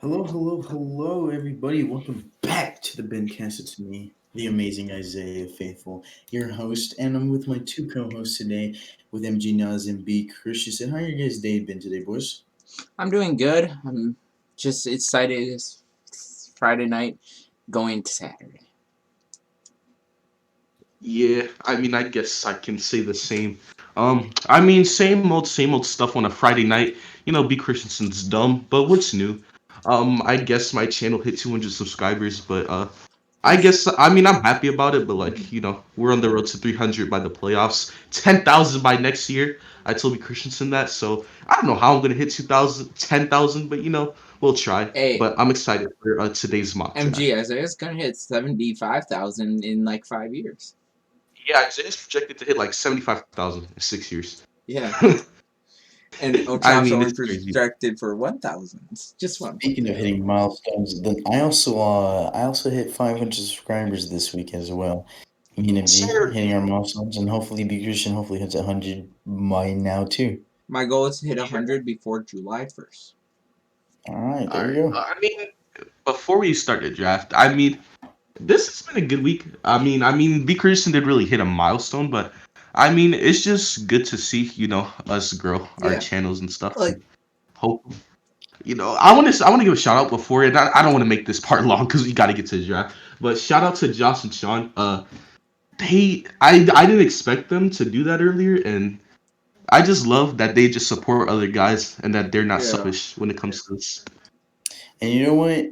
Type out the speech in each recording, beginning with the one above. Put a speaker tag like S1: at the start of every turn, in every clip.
S1: Hello, hello, hello, everybody. Welcome back to the BINPodcast. It's me, the amazing Isaiah Faithful, your host, and I'm with my two co-hosts today, with MG Nas and B Christian. How your guys' day been today, boys?
S2: I'm doing good. I'm just excited. It's Friday night, going to Saturday.
S3: Yeah, I guess I can say the same. Same old stuff on a Friday night. B. Christensen's dumb, but what's new? I guess my channel hit 200 subscribers, but I'm happy about it, but we're on the road to 300 by the playoffs, 10,000 by next year. I told B. Christensen that, so I don't know how I'm gonna hit 2,000, 10,000, but we'll try.
S2: Hey,
S3: But I'm excited for today's mock
S2: MG,
S3: draft.
S2: Isaiah's gonna hit 75,000 in like 5 years.
S3: Yeah, it's projected to hit like 75,000 in 6 years.
S2: Yeah, and
S3: I
S2: Ochop's
S3: mean,
S2: only
S3: it's crazy.
S2: projected for 1,000. It's just 1.
S1: Speaking of hitting milestones, then I also hit 500 subscribers this week as well. Me and MG
S3: Sir,
S1: hitting our milestones, and hopefully B Christian hopefully hits 100 by now too.
S2: My goal is to hit
S3: yeah.
S2: 100 before July 1st.
S1: All right,
S3: All
S1: there you
S3: right.
S1: go.
S3: Before we start the draft, this has been a good week. B. Christian did really hit a milestone, but it's just good to see, us grow our
S2: Yeah,
S3: channels and stuff.
S2: like
S3: Hope, I want to give a shout out before it. I don't want to make this part long because we got to get to the draft. But shout out to Josh and Sean. I didn't expect them to do that earlier, and I just love that they just support other guys and that they're not
S2: yeah,
S3: selfish when it comes to this.
S1: And you know what?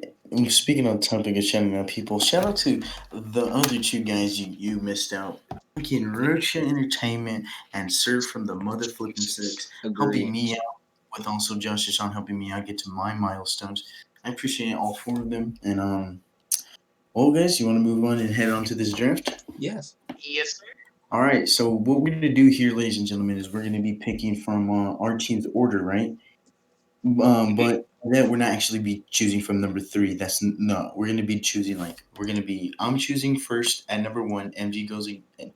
S1: Speaking on topic of shouting out people, shout out to the other two guys you missed out. Fucking Rocha Entertainment and Sir from the Mother Flippin' Six helping
S2: agree.
S1: me out with also Josh and Sean helping me out get to my milestones. I appreciate all four of them. And well guys, you wanna move on and head on to this draft?
S2: Yes.
S3: Yes.
S1: All right, so what we're gonna do here, ladies and gentlemen, is we're gonna be picking from our team's order, right? But then we're not actually be choosing from number three. No. We're gonna be choosing like we're gonna be. I'm choosing first at number one. MG goes and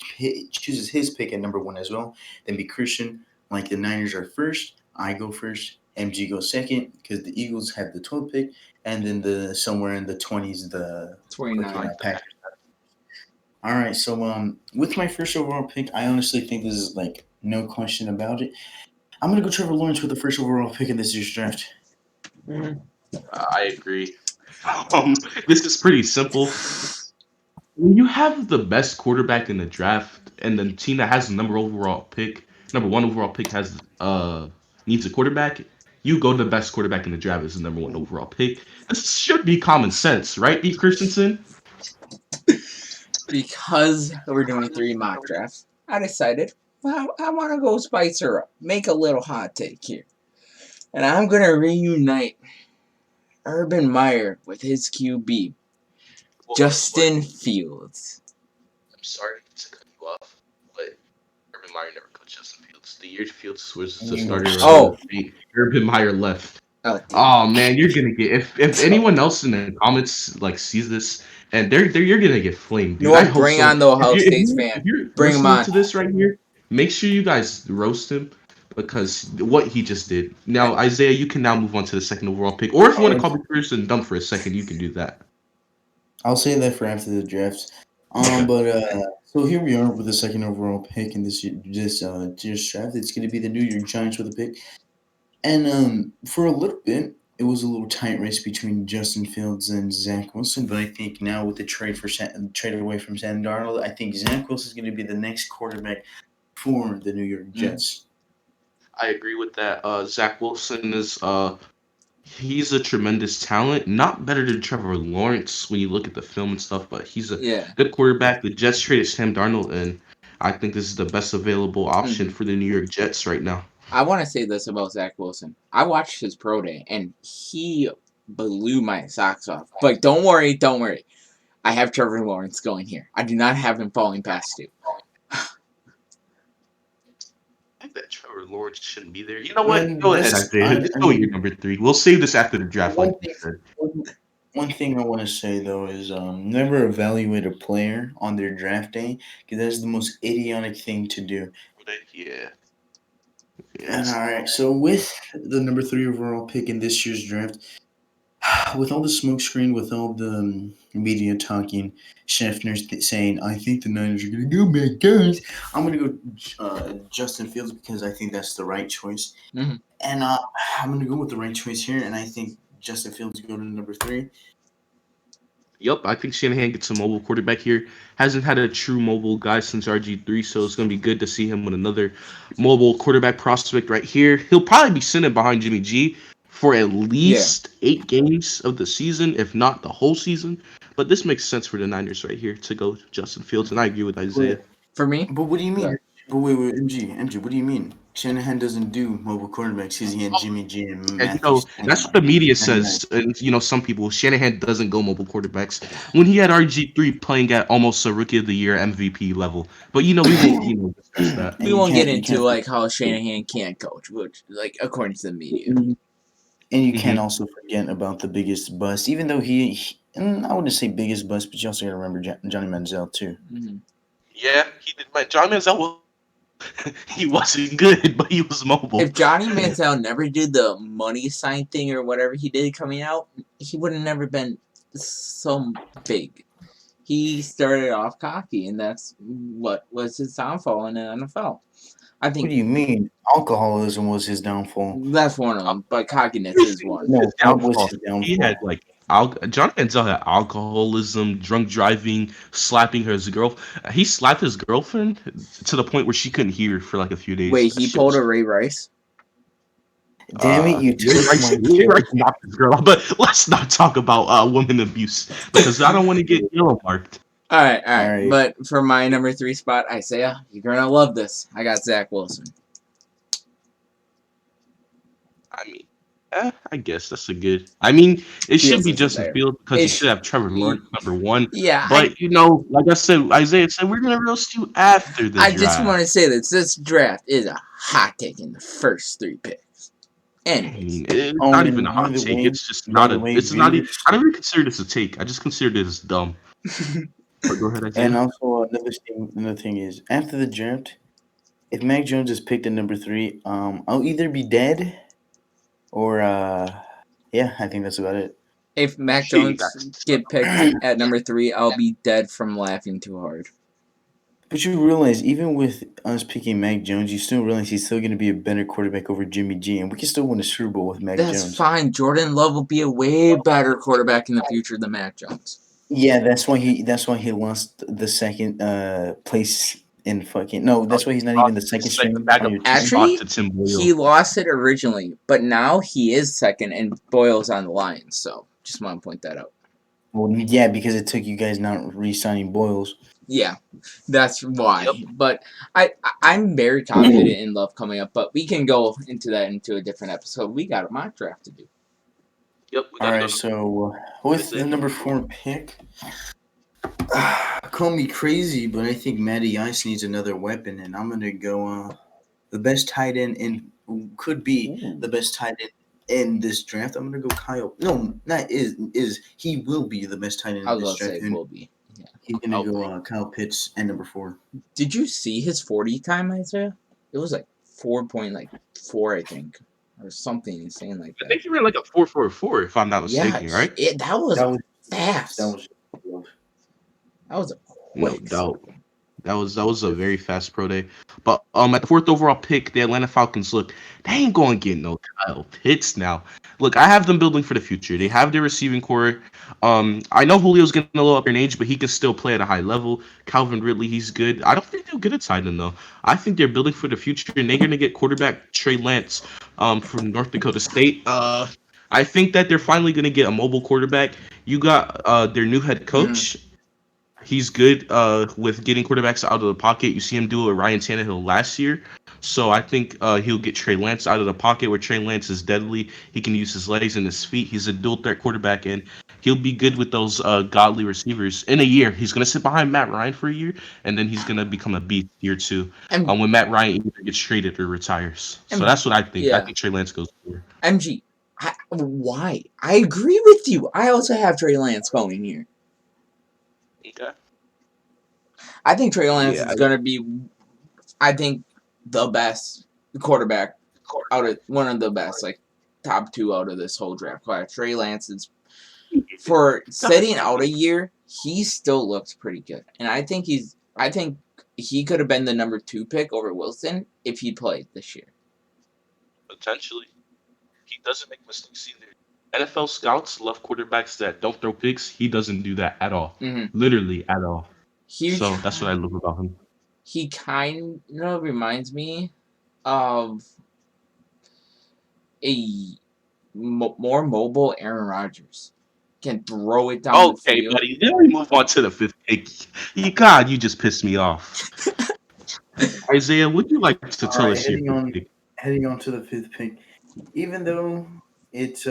S1: chooses his pick at number one as well. Then be Christian. Like the Niners are first. I go first. MG goes second because the Eagles have the 12th pick, and then the somewhere in the 20s the fucking
S2: 29.
S1: Packers. All right, so with my first overall pick, I honestly think this is like no question about it. I'm gonna go Trevor Lawrence with the first overall pick in this year's draft.
S2: Mhm.
S3: I agree. This is pretty simple. When you have the best quarterback in the draft, and the team that has the number one overall pick has needs a quarterback, you go to the best quarterback in the draft as the number one overall pick. This should be common sense, right, B. Christensen?
S2: Because we're doing 3 mock drafts, I decided I want to go spice her up, make a little hot take here. And I'm going to reunite Urban Meyer with his QB, Justin Fields.
S3: I'm sorry to cut you off, but Urban Meyer never coached Justin Fields. The year Fields was the starter of
S2: Oh,
S3: Urban Meyer left.
S2: oh, damn.
S3: Oh man, you're gonna get if anyone else in the comments like sees this and you're gonna get flamed,
S2: You know
S3: dude. I
S2: what?
S3: hope
S2: Bring
S3: someone
S2: on the Ohio
S3: if
S2: State
S3: you
S2: fan.
S3: if you're
S2: Bring him
S3: listening
S2: on.
S3: to this right here, make sure you guys roast him because what he just did. Now Isaiah, you can now move on to the second overall pick, or if you want to call the person dumb for a second, you can do that.
S1: I'll say that for after the draft.
S3: Okay.
S1: But so here we are with the second overall pick in this draft. It's going to be the New York Giants with a pick, and for a little bit it was a little tight race between Justin Fields and Zach Wilson. But I think now with the trade away from Sam Darnold, I think Zach Wilson is going to be the next quarterback for the New York Jets.
S3: I agree with that. Zach Wilson is he's a tremendous talent. Not better than Trevor Lawrence when you look at the film and stuff, but he's a
S2: Yeah.
S3: good quarterback. The Jets traded Sam Darnold, and I think this is the best available option for the New York Jets right now.
S2: I want to say this about Zach Wilson. I watched his pro day, and he blew my socks off. But don't worry, don't worry. I have Trevor Lawrence going here. I do not have him falling past 2.
S3: I think that Trevor Lawrence shouldn't be there. You know what?
S1: Well,
S3: Go ahead,
S1: this
S3: Isaiah. Just
S1: I
S3: go with your
S1: mean
S3: number three. We'll save this after the draft, like
S1: one
S3: you
S1: thing.
S3: said.
S1: One thing I want to say though is never evaluate a player on their draft day because that's the most idiotic thing to do.
S3: Yeah.
S1: And
S3: Yes.
S1: all right, so with the number three overall pick in this year's draft, with all the smokescreen, with all the media talking, Scheffner's saying, "I think the Niners are going to go back, guys." I'm going to go Justin Fields because I think that's the right choice,
S2: Mhm.
S1: and I'm going to go with the right choice here, and I think Justin Fields go to number three.
S3: Yep, I think Shanahan gets a mobile quarterback here. Hasn't had a true mobile guy since RG3, so it's going to be good to see him with another mobile quarterback prospect right here. He'll probably be sitting behind Jimmy G for at
S2: Yeah.
S3: least 8 games of the season, if not the whole season. But this makes sense for the Niners right here to go Justin Fields, and I agree with Isaiah.
S1: But,
S2: For me,
S1: but what do you mean?
S2: good.
S1: But wait, MG, what do you mean? Shanahan doesn't do mobile quarterbacks because he had Jimmy G and
S3: And
S1: Matthew
S3: that's
S1: Stafford.
S3: what the media
S1: 99.
S3: says. And some people, Shanahan doesn't go mobile quarterbacks. When he had RG3 playing at almost a rookie of the year MVP level. But we won't discuss that.
S1: And
S2: We won't get
S1: you
S2: into
S1: can't
S2: like how Shanahan can't coach, which like according to the media.
S1: And you can't
S3: Hmm.
S1: also forget about the biggest bust, even though I wouldn't say biggest bust, but you also got to remember Johnny Manziel too.
S2: Mhm.
S3: Yeah, he did. But John Manziel he wasn't good, but he was mobile.
S2: If Johnny Manziel never did the money sign thing or whatever he did coming out, he would have never been so big. He started off cocky, and that's what was his downfall in the NFL. I
S1: What
S2: think
S1: do you mean? Alcoholism was his downfall.
S2: that's one of them, but cockiness is one.
S3: His
S1: No, that was
S3: downfall.
S1: his
S3: He had
S1: downfall.
S3: John Manziel had alcoholism, drunk driving, slapping his girl. He slapped his girlfriend to the point where she couldn't hear for like a few days.
S2: Wait,
S3: That
S2: he
S3: shit
S2: pulled
S3: was
S2: a Ray Rice?
S1: Damn it! You took my
S3: Ray
S1: pick.
S3: Rice knocked his girl out. But let's not talk about women abuse because I don't want to get yellow marked.
S2: All right, all
S1: All
S2: right.
S1: right,
S2: But for my number 3 spot, Isaiah, you're gonna love this. I got Zach Wilson.
S3: I mean, I guess that's a good. I mean, it should
S2: Fields
S3: be
S2: isn't
S3: Justin
S2: there.
S3: Fields because you should
S2: Ish.
S3: have Trevor Lawrence number one.
S2: Yeah,
S3: But like I said, Isaiah said we're gonna roast you after the
S2: I just want to
S3: draft.
S2: say that this draft is a hot take in the first 3 picks.
S3: I
S2: Anyways,
S3: mean, it's
S1: Oh,
S3: not even a
S1: and
S3: hot take. It's just not a. It's not. Even,
S1: viewers,
S3: I don't even consider this a take. I just consider this dumb. But go ahead,
S1: and
S3: Isaiah.
S1: also another thing is after the draft, if Mac Jones is picked at number three, I'll either be dead or yeah, I think that's about it.
S2: if Mac
S3: She
S2: Jones
S3: that's
S2: get picked at number 3, I'll be dead from laughing too hard.
S1: But you realize, even with us picking Mac Jones, you still realize he's still going to be a better quarterback over Jimmy G, and we can still win a Super Bowl with Mac
S2: That's
S1: Jones.
S2: fine. Jordan Love will be a way better quarterback in the future than Mac Jones.
S1: Yeah, that's why he lost the second place in fucking no. That's why he's not even the second
S3: second
S1: string on
S3: backup
S1: your team.
S3: spot
S2: Actually,
S3: to Tim
S2: he
S3: Boyle.
S2: lost it originally, but now he is second, and Boyle's on the Lions. So just want to point that out.
S1: Well, yeah, because it took you guys not re-signing Boyles.
S2: Yeah, that's why.
S3: Yep.
S2: But I'm very confident in Love coming up, but we can go into that into a different episode. We got a mock draft to do.
S3: Yep. We
S1: All
S3: gotta
S1: right,
S3: go.
S1: so with the number 4 pick, call me crazy, but I think Matty Ice needs another weapon, and I'm gonna go the best tight end in could be
S2: Ooh.
S1: the best tight end in this draft. I'm gonna go Kyle. No, not is he will be the best tight end
S2: I
S1: in
S2: was
S1: this
S2: gonna say
S1: draft, and
S2: will be. Yeah.
S1: he's gonna
S3: Oh,
S1: go Kyle Pitts at number 4.
S2: Did you see his 40 time, Isaiah? It was like 4.4, I think, or something insane like
S3: I
S2: that.
S3: think he ran like a 4.44 if I'm not
S2: Yeah,
S3: mistaken, right?
S2: that was
S1: That was
S2: fast.
S1: that
S2: That was a
S3: No
S2: quick.
S3: doubt. That was a very fast pro day. But at the fourth overall pick, the Atlanta Falcons they ain't going to get no Kyle Pitts now. Look, I have them building for the future. They have their receiving core. I know Julio's getting a little up in age, but he can still play at a high level. Calvin Ridley, he's good. I don't think they'll get a tight end though. I think they're building for the future, and they're gonna get quarterback Trey Lance, from North Dakota State. I think that they're finally gonna get a mobile quarterback. You got their new head
S2: Mhm.
S3: coach. He's good with getting quarterbacks out of the pocket. You see him do it with Ryan Tannehill last year. So I think he'll get Trey Lance out of the pocket where Trey Lance is deadly. He can use his legs and his feet. He's a dual threat quarterback, and he'll be good with those godly receivers. In a year, he's going to sit behind Matt Ryan for a year, and then he's going to become a beast year two
S2: And
S3: when Matt Ryan either gets traded or retires. So
S2: and
S3: that's what I think. I
S2: yeah,
S3: think Trey Lance goes for.
S2: MG. Why? I agree with you. I also have Trey Lance going here.
S3: Okay.
S2: I think Trey Lance
S3: Yeah.
S2: is gonna be. I think the best quarterback out of one of the best. Like top 2 out of this whole draft class. Trey Lance is, for setting out a year, he still looks pretty good. And I think he could have been the number 2 pick over Wilson if he played this year.
S3: Potentially. He doesn't make mistakes either. NFL scouts love quarterbacks that don't throw picks. He doesn't do that at all.
S2: Mm-hmm.
S3: Literally at all.
S2: He
S3: So that's what I love about him.
S2: He kind of reminds me of a more mobile Aaron Rodgers. Can throw it down the
S3: Okay,
S2: field.
S3: buddy. Then we move on to the 5th pick. God, you just pissed me off. Isaiah, would you like to
S1: All
S3: tell
S1: right,
S3: us your 5th pick?
S1: heading on to the 5th pick. Even though it's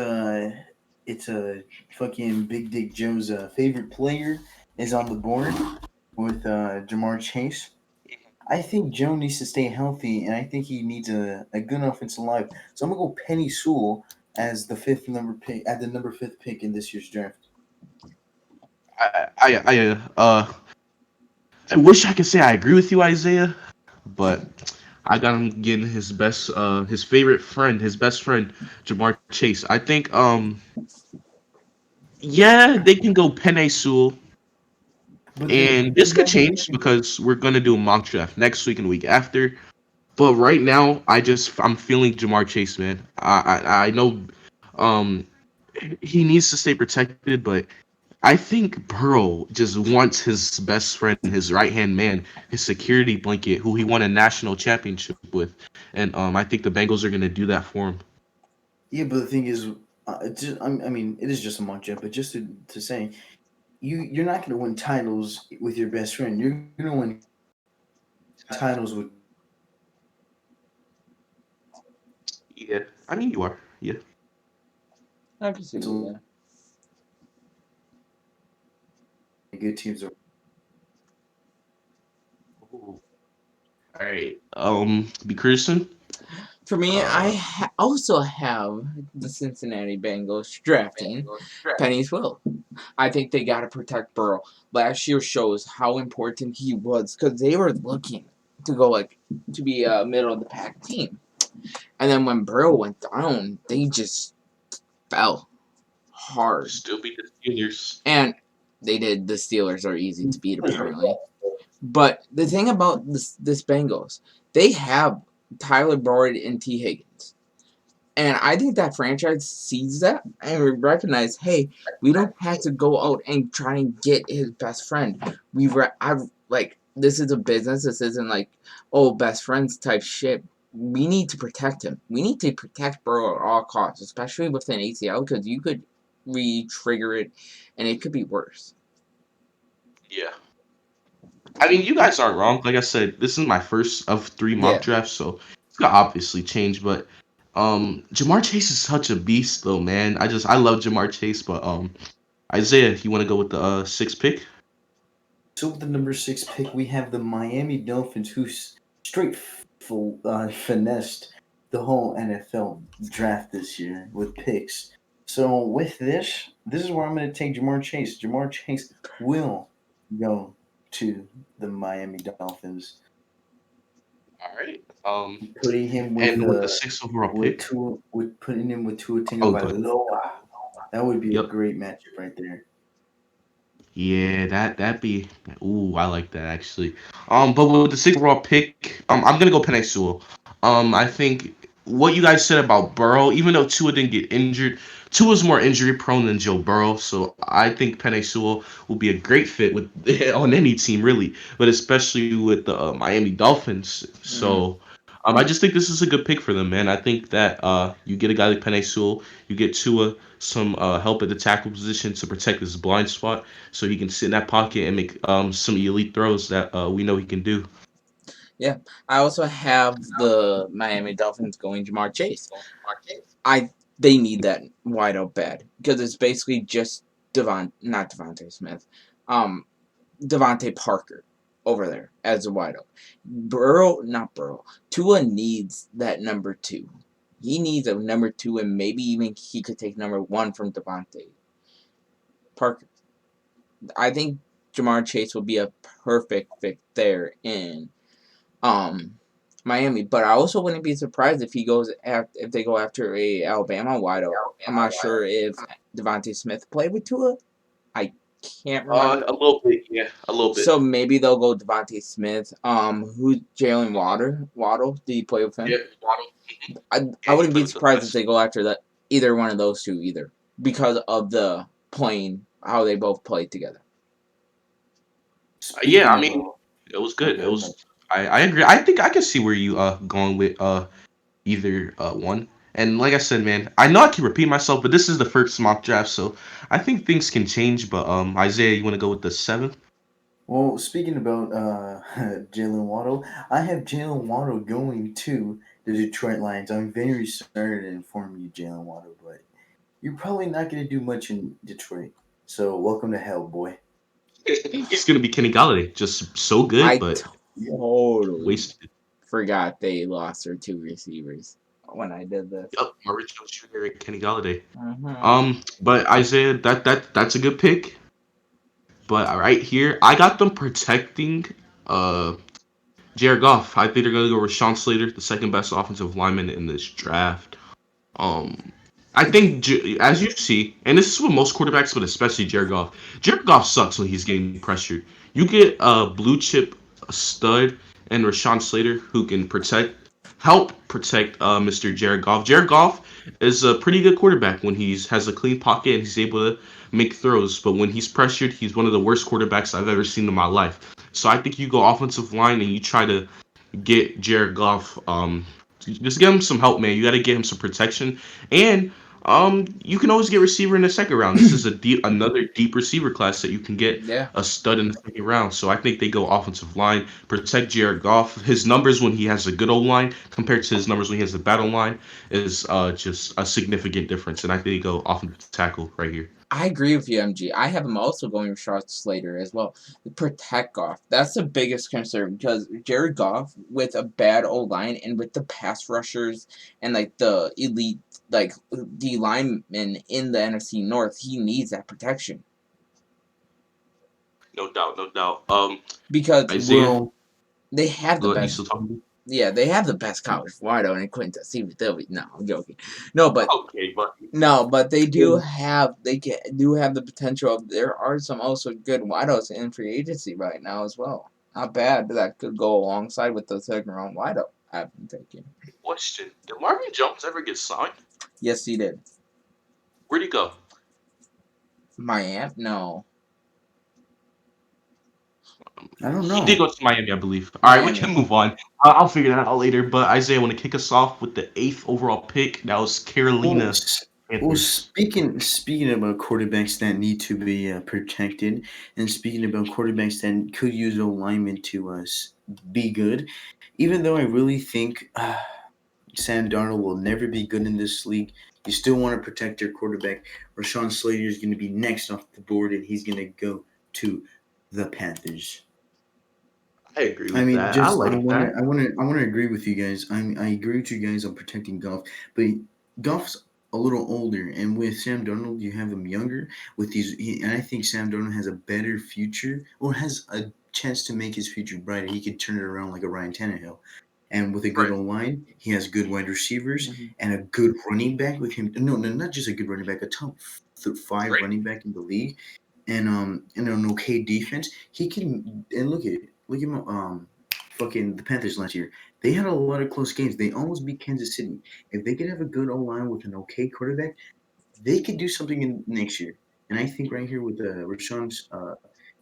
S1: fucking Big Dick Joe's favorite player is on the board with Jamar Chase. I think Joe needs to stay healthy, and I think he needs a good offensive line. So I'm gonna go Penny Sewell as the 5th number pick at the number 5th pick in this year's draft.
S3: I wish I could say I agree with you, Isaiah, but I got him getting his favorite friend, his best friend, Jamar Chase. I think, yeah, they can go Penei Sewell,
S1: But
S3: and
S1: the
S3: this could
S1: Bengals,
S3: change because we're gonna do a mock draft next week and the week after. But right now, I'm feeling Jamar Chase, man. I know, um, he needs to stay protected, but I think Burrow just wants his best friend, his right hand man, his security blanket, who he won a national championship with, and I think the Bengals are gonna do that for him.
S1: yeah. But the thing is, I mean, it is just a mock draft. But just to say, you're not gonna win titles with your best friend. You're gonna win titles with
S3: Yeah, I mean you are. Yeah.
S2: I can see that.
S1: good teams.
S3: Ooh. All right. Be Christian.
S2: For me, I also have the Cincinnati Bengals drafting Penny Sewell. I think they got to protect Burrow. Last year shows how important he was because they were looking to go to be a middle of the pack team. And then when Burrow went down, they just fell hard.
S3: Still beat the Steelers.
S2: And they did. The Steelers are easy to beat, apparently. But the thing about this Bengals, they have Tyler Boyd and T. Higgins. And I think that franchise sees that and recognize, hey, we don't have to go out and try and get his best friend. This is a business. This isn't best friends type shit. We need to protect him. We need to protect Burrow at all costs, especially with an ACL, because you could re-trigger it, and it could be worse.
S3: Yeah. I mean, you guys aren't wrong. Like I said, this is my first of 3 mock drafts, so it's gonna obviously change. But Jamar Chase is such a beast, though, man. I love Jamar Chase, but Isaiah, you want to go with the 6th pick?
S1: So with the number 6 pick, we have the Miami Dolphins, who straight finessed the whole NFL draft this year with picks. So with this is where I'm going to take Jamar Chase. Jamar Chase will go to the Miami Dolphins.
S3: All right.
S1: Putting him
S3: And with the 6th overall pick,
S1: putting him with Tua
S3: oh, go ahead.
S1: Tagovailoa. That would be a
S3: Yep.
S1: great matchup right there.
S3: Yeah, that'd be. Ooh, I like that actually. But with the 6th overall pick, I'm gonna go Penei Sewell. I think what you guys said about Burrow, even though Tua didn't get injured, Tua's more injury prone than Joe Burrow, so I think Penei Sewell will be a great fit with on any team really, but especially with the Miami Dolphins. So. I just think this is a good pick for them, man. I think that you get a guy like Penei Sewell, you get Tua some help at the tackle position to protect his blind spot, so he can sit in that pocket and make some elite throws that we know he can do.
S2: Yeah, I also have the Miami Dolphins going Jamar Chase. They need that wide out bad because it's basically just not Devontae Smith, Devontae Parker over there as a wide out. Not Burrow. Tua needs that number 2. He needs a number 2, and maybe even he could take number 1 from Devontae Parker. I think Jamar Chase will be a perfect fit there in Miami. But I also wouldn't be surprised if if they go after a Alabama wideout. I'm not sure if Devontae Smith played with Tua. I can't remember.
S3: A little bit, yeah, a little bit.
S2: So maybe they'll go Devontae Smith. Who's Jalen Water? Waddle? Did he play with him?
S3: Yeah, Waddle.
S2: I
S3: Yeah, he
S2: wouldn't be
S3: played with them
S2: surprised if
S3: last
S2: they
S3: year.
S2: go after that either one of those two either because of the playing how they both played together.
S3: Yeah,
S1: Speaking
S3: I
S1: of,
S3: mean, it was
S1: oh,
S3: good.
S1: go
S3: It
S1: ahead.
S3: was. I agree. I think I can see where you going with either one. And like I said, man, I know I keep repeating myself, but this is the first mock draft, so I think things can change. But Isaiah, you want to go with the seventh?
S1: Well, speaking about Jalen Waddle, I have Jalen Waddle going to the Detroit Lions. I'm very sorry to inform you, Jalen Waddle, but you're probably not going to do much in Detroit. So welcome to hell, boy.
S3: He's gonna be Kenny Galladay, just so good,
S2: I
S3: but
S2: totally
S3: wasted.
S2: forgot they lost their two receivers when I did this.
S3: Yep, Marvin Jones Jr. and Kenny Galladay.
S2: Mm-hmm.
S3: But Isaiah, that's a good pick. But right here, I got them protecting uh Jared Goff. I think they're gonna go with Sean Slater, the second best offensive lineman in this draft. Um, I think as you see, and this is with most quarterbacks, but especially Jared Goff. Jared Goff sucks when he's getting pressured. You get a blue chip stud and Rashawn Slater who can help protect Mr. Jared Goff. Jared Goff is a pretty good quarterback when he's has a clean pocket and he's able to make throws. But when he's pressured, he's one of the worst quarterbacks I've ever seen in my life. So I think you go offensive line and you try to get Jared Goff. Just get him some help, man. You got to get him some protection, and you can always get receiver in the second round. This is another deep receiver class that you can get
S2: Yeah,
S3: a stud in the second round. So I think they go offensive line, protect Jared Goff. His numbers when he has a good old line compared to his numbers when he has a bad old line is just a significant difference. And I think they go offensive tackle right here.
S2: I agree with you, MG. I have him also going with Sean Slater as well. Protect Goff. That's the biggest concern because Jared Goff with a bad old line and with the pass rushers and like the elite like the linemen in the NFC North, he needs that protection
S3: No doubt, no doubt.
S2: because
S3: Isaiah,
S1: Well,
S2: they have the
S3: you
S2: best.
S3: still talking?
S2: Yeah, they have the best college wideout in Quintus. No, I'm joking. No, but
S3: Okay, but
S2: No, but they do
S1: well,
S2: have do have the potential. There are some also good wideouts in free agency right now as well. Not bad. That could go alongside with the second round wideout I've been taking.
S3: question: did Marvin Jones ever get signed?
S2: Yes, he did.
S3: Where'd he go?
S2: Miami? No,
S1: I don't
S3: He did
S1: know.
S3: go to Miami, I believe. All right, we can
S2: Miami.
S3: move on. I'll figure that out later. But Isaiah, want to kick us off with the eighth overall pick? That was
S1: Well,
S3: Carolina
S1: well,
S3: Panthers.
S1: speaking about quarterbacks that need to be protected, and speaking about quarterbacks that could use alignment to be good, even though I really think Sam Darnold will never be good in this league, you still want to protect your quarterback. Rashawn Slater is going to be next off the board, and he's going to go to the Panthers.
S3: I agree
S1: I
S3: with
S1: mean,
S3: that. I
S1: just
S3: like that.
S1: I want to agree with you guys. I agree with you guys on protecting Goff, but Goff's a little older, and with Sam Darnold, you have him younger. With and I think Sam Darnold has a better future, or has a chance to make his future brighter. He could turn it around like a Ryan Tannehill, and with a good
S3: Right.
S1: old line, he has good wide receivers
S2: Mhm.
S1: and a good running back with him. No, no, not just a good running back, a top five
S3: Right.
S1: running back in the league, and an okay defense. He can and look at fucking the Panthers last year. They had a lot of close games. They almost beat Kansas City. If they could have a good O line with an okay quarterback, they could do something in next year. And I think right here with Rashawn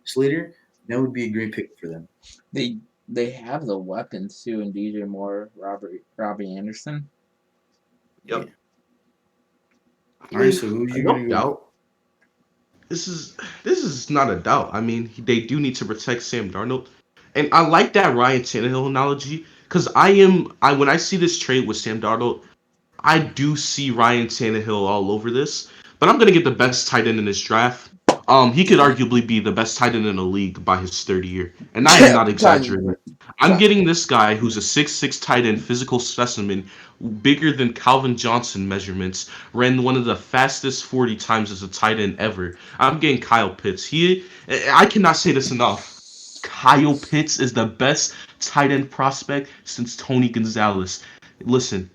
S1: Slater, that would be a great pick for them.
S2: They they have the weapons too in DJ Moore, Robbie Anderson.
S1: Yeah.
S3: Yep. I
S1: All right.
S3: mean,
S1: So who's you
S3: no
S1: gonna go with?
S3: doubt. This is this is not a doubt. I mean, they do need to protect Sam Darnold, and I like that Ryan Tannehill analogy because I when I see this trade with Sam Darnold, I do see Ryan Tannehill all over this, but I'm gonna get the best tight end in this draft. He could arguably be the best tight end in the league by his third year, and I am not
S2: Time,
S3: exaggerating. I'm
S2: time.
S3: getting this guy who's a 6'6" tight end, physical specimen, bigger than Calvin Johnson measurements, ran one of the fastest 40 times as a tight end ever. I'm getting Kyle Pitts. I cannot say this enough. Kyle Pitts is the best tight end prospect since Tony Gonzalez. Listen,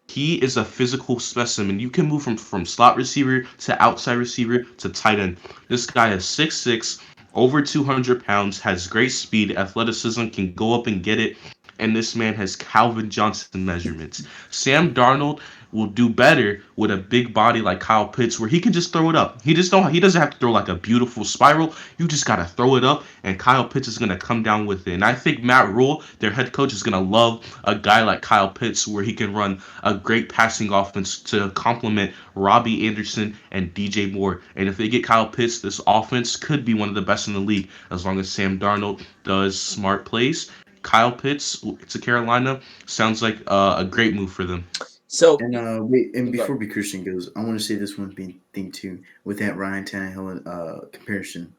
S3: he is a physical specimen. You can move from slot receiver to outside receiver to tight end. This guy is 6'6", over 200 pounds, has great speed, athleticism, can go up and get it, and this man has Calvin Johnson measurements. Sam Darnold will do better with a big body like Kyle Pitts, where he can just throw it up. He doesn't have to throw like a beautiful spiral. You just gotta throw it up, and Kyle Pitts is gonna come down with it. And I think Matt Rule, their head coach, is gonna love a guy like Kyle Pitts, where he can run a great passing offense to complement Robbie Anderson and DJ Moore. And if they get Kyle Pitts, this offense could be one of the best in the league as long as Sam Darnold does smart plays. Kyle Pitts to Carolina sounds like a great move for them.
S2: So
S1: And wait, and
S2: go.
S1: before B Christian goes, I want to say this one thing too with that Ryan Tannehill comparison.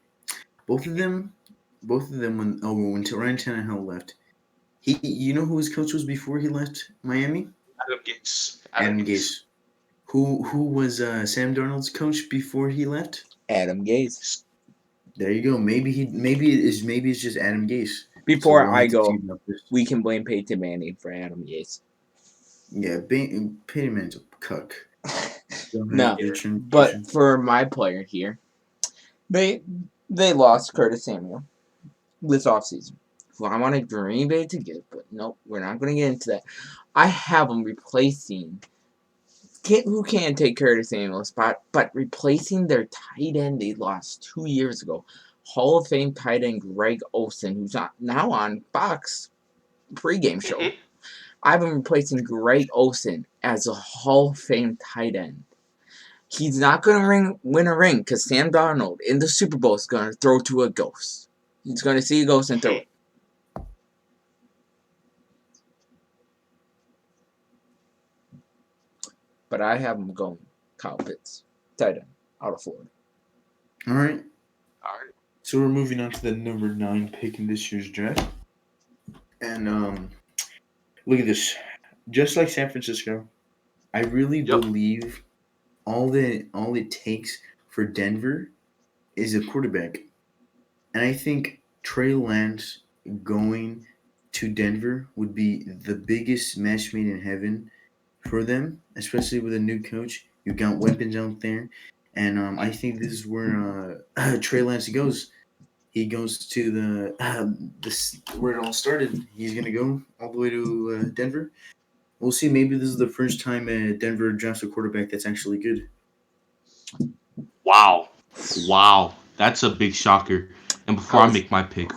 S1: Both of them, when Ryan Tannehill left, you know who his coach was before he left Miami?
S3: Adam Gates.
S1: Adam Gase. Who was Sam Darnold's coach before he left?
S2: Adam Gaze.
S1: There you go. Maybe it's just Adam Gase. So
S2: Before
S1: we'll
S2: I
S1: have to see
S2: go,
S1: about this.
S2: we can blame Peyton Manning for Adam Gaze.
S1: Yeah, Peyton Manning's a cuck. Go ahead,
S2: No,
S1: your turn,
S2: but
S1: Christian.
S2: for my player here, they lost Curtis Samuel this offseason. Well, I wanted Green Bay to get, but nope, we're not going to get into that. I have them replacing. Who can take Curtis Samuel's spot? But replacing their tight end they lost 2 years ago, Hall of Fame tight end Greg Olsen, who's now on Fox pregame show.
S3: Mhm.
S2: I've been replacing Greg Olsen as a Hall of Fame tight end. He's not going to win a ring because Sam Darnold in the Super Bowl is going to throw to a ghost. He's going to see a ghost and throw it. But I have him going Kyle Pitts, tight end, out of Florida.
S1: All right.
S3: All right.
S1: So we're moving on to the number 9 pick in this year's draft. And look at this. Just like San Francisco, I really
S3: Yep.
S1: believe all it takes for Denver is a quarterback. And I think Trey Lance going to Denver would be the biggest match made in heaven for them, especially with a new coach. You got weapons out there. And I think this is where Trey Lance goes. He goes to this where it all started. He's gonna go all the way to Denver. We'll see. Maybe this is the first time Denver drafts a quarterback that's actually good.
S3: Wow. Wow. That's a big shocker. And before I make my pick,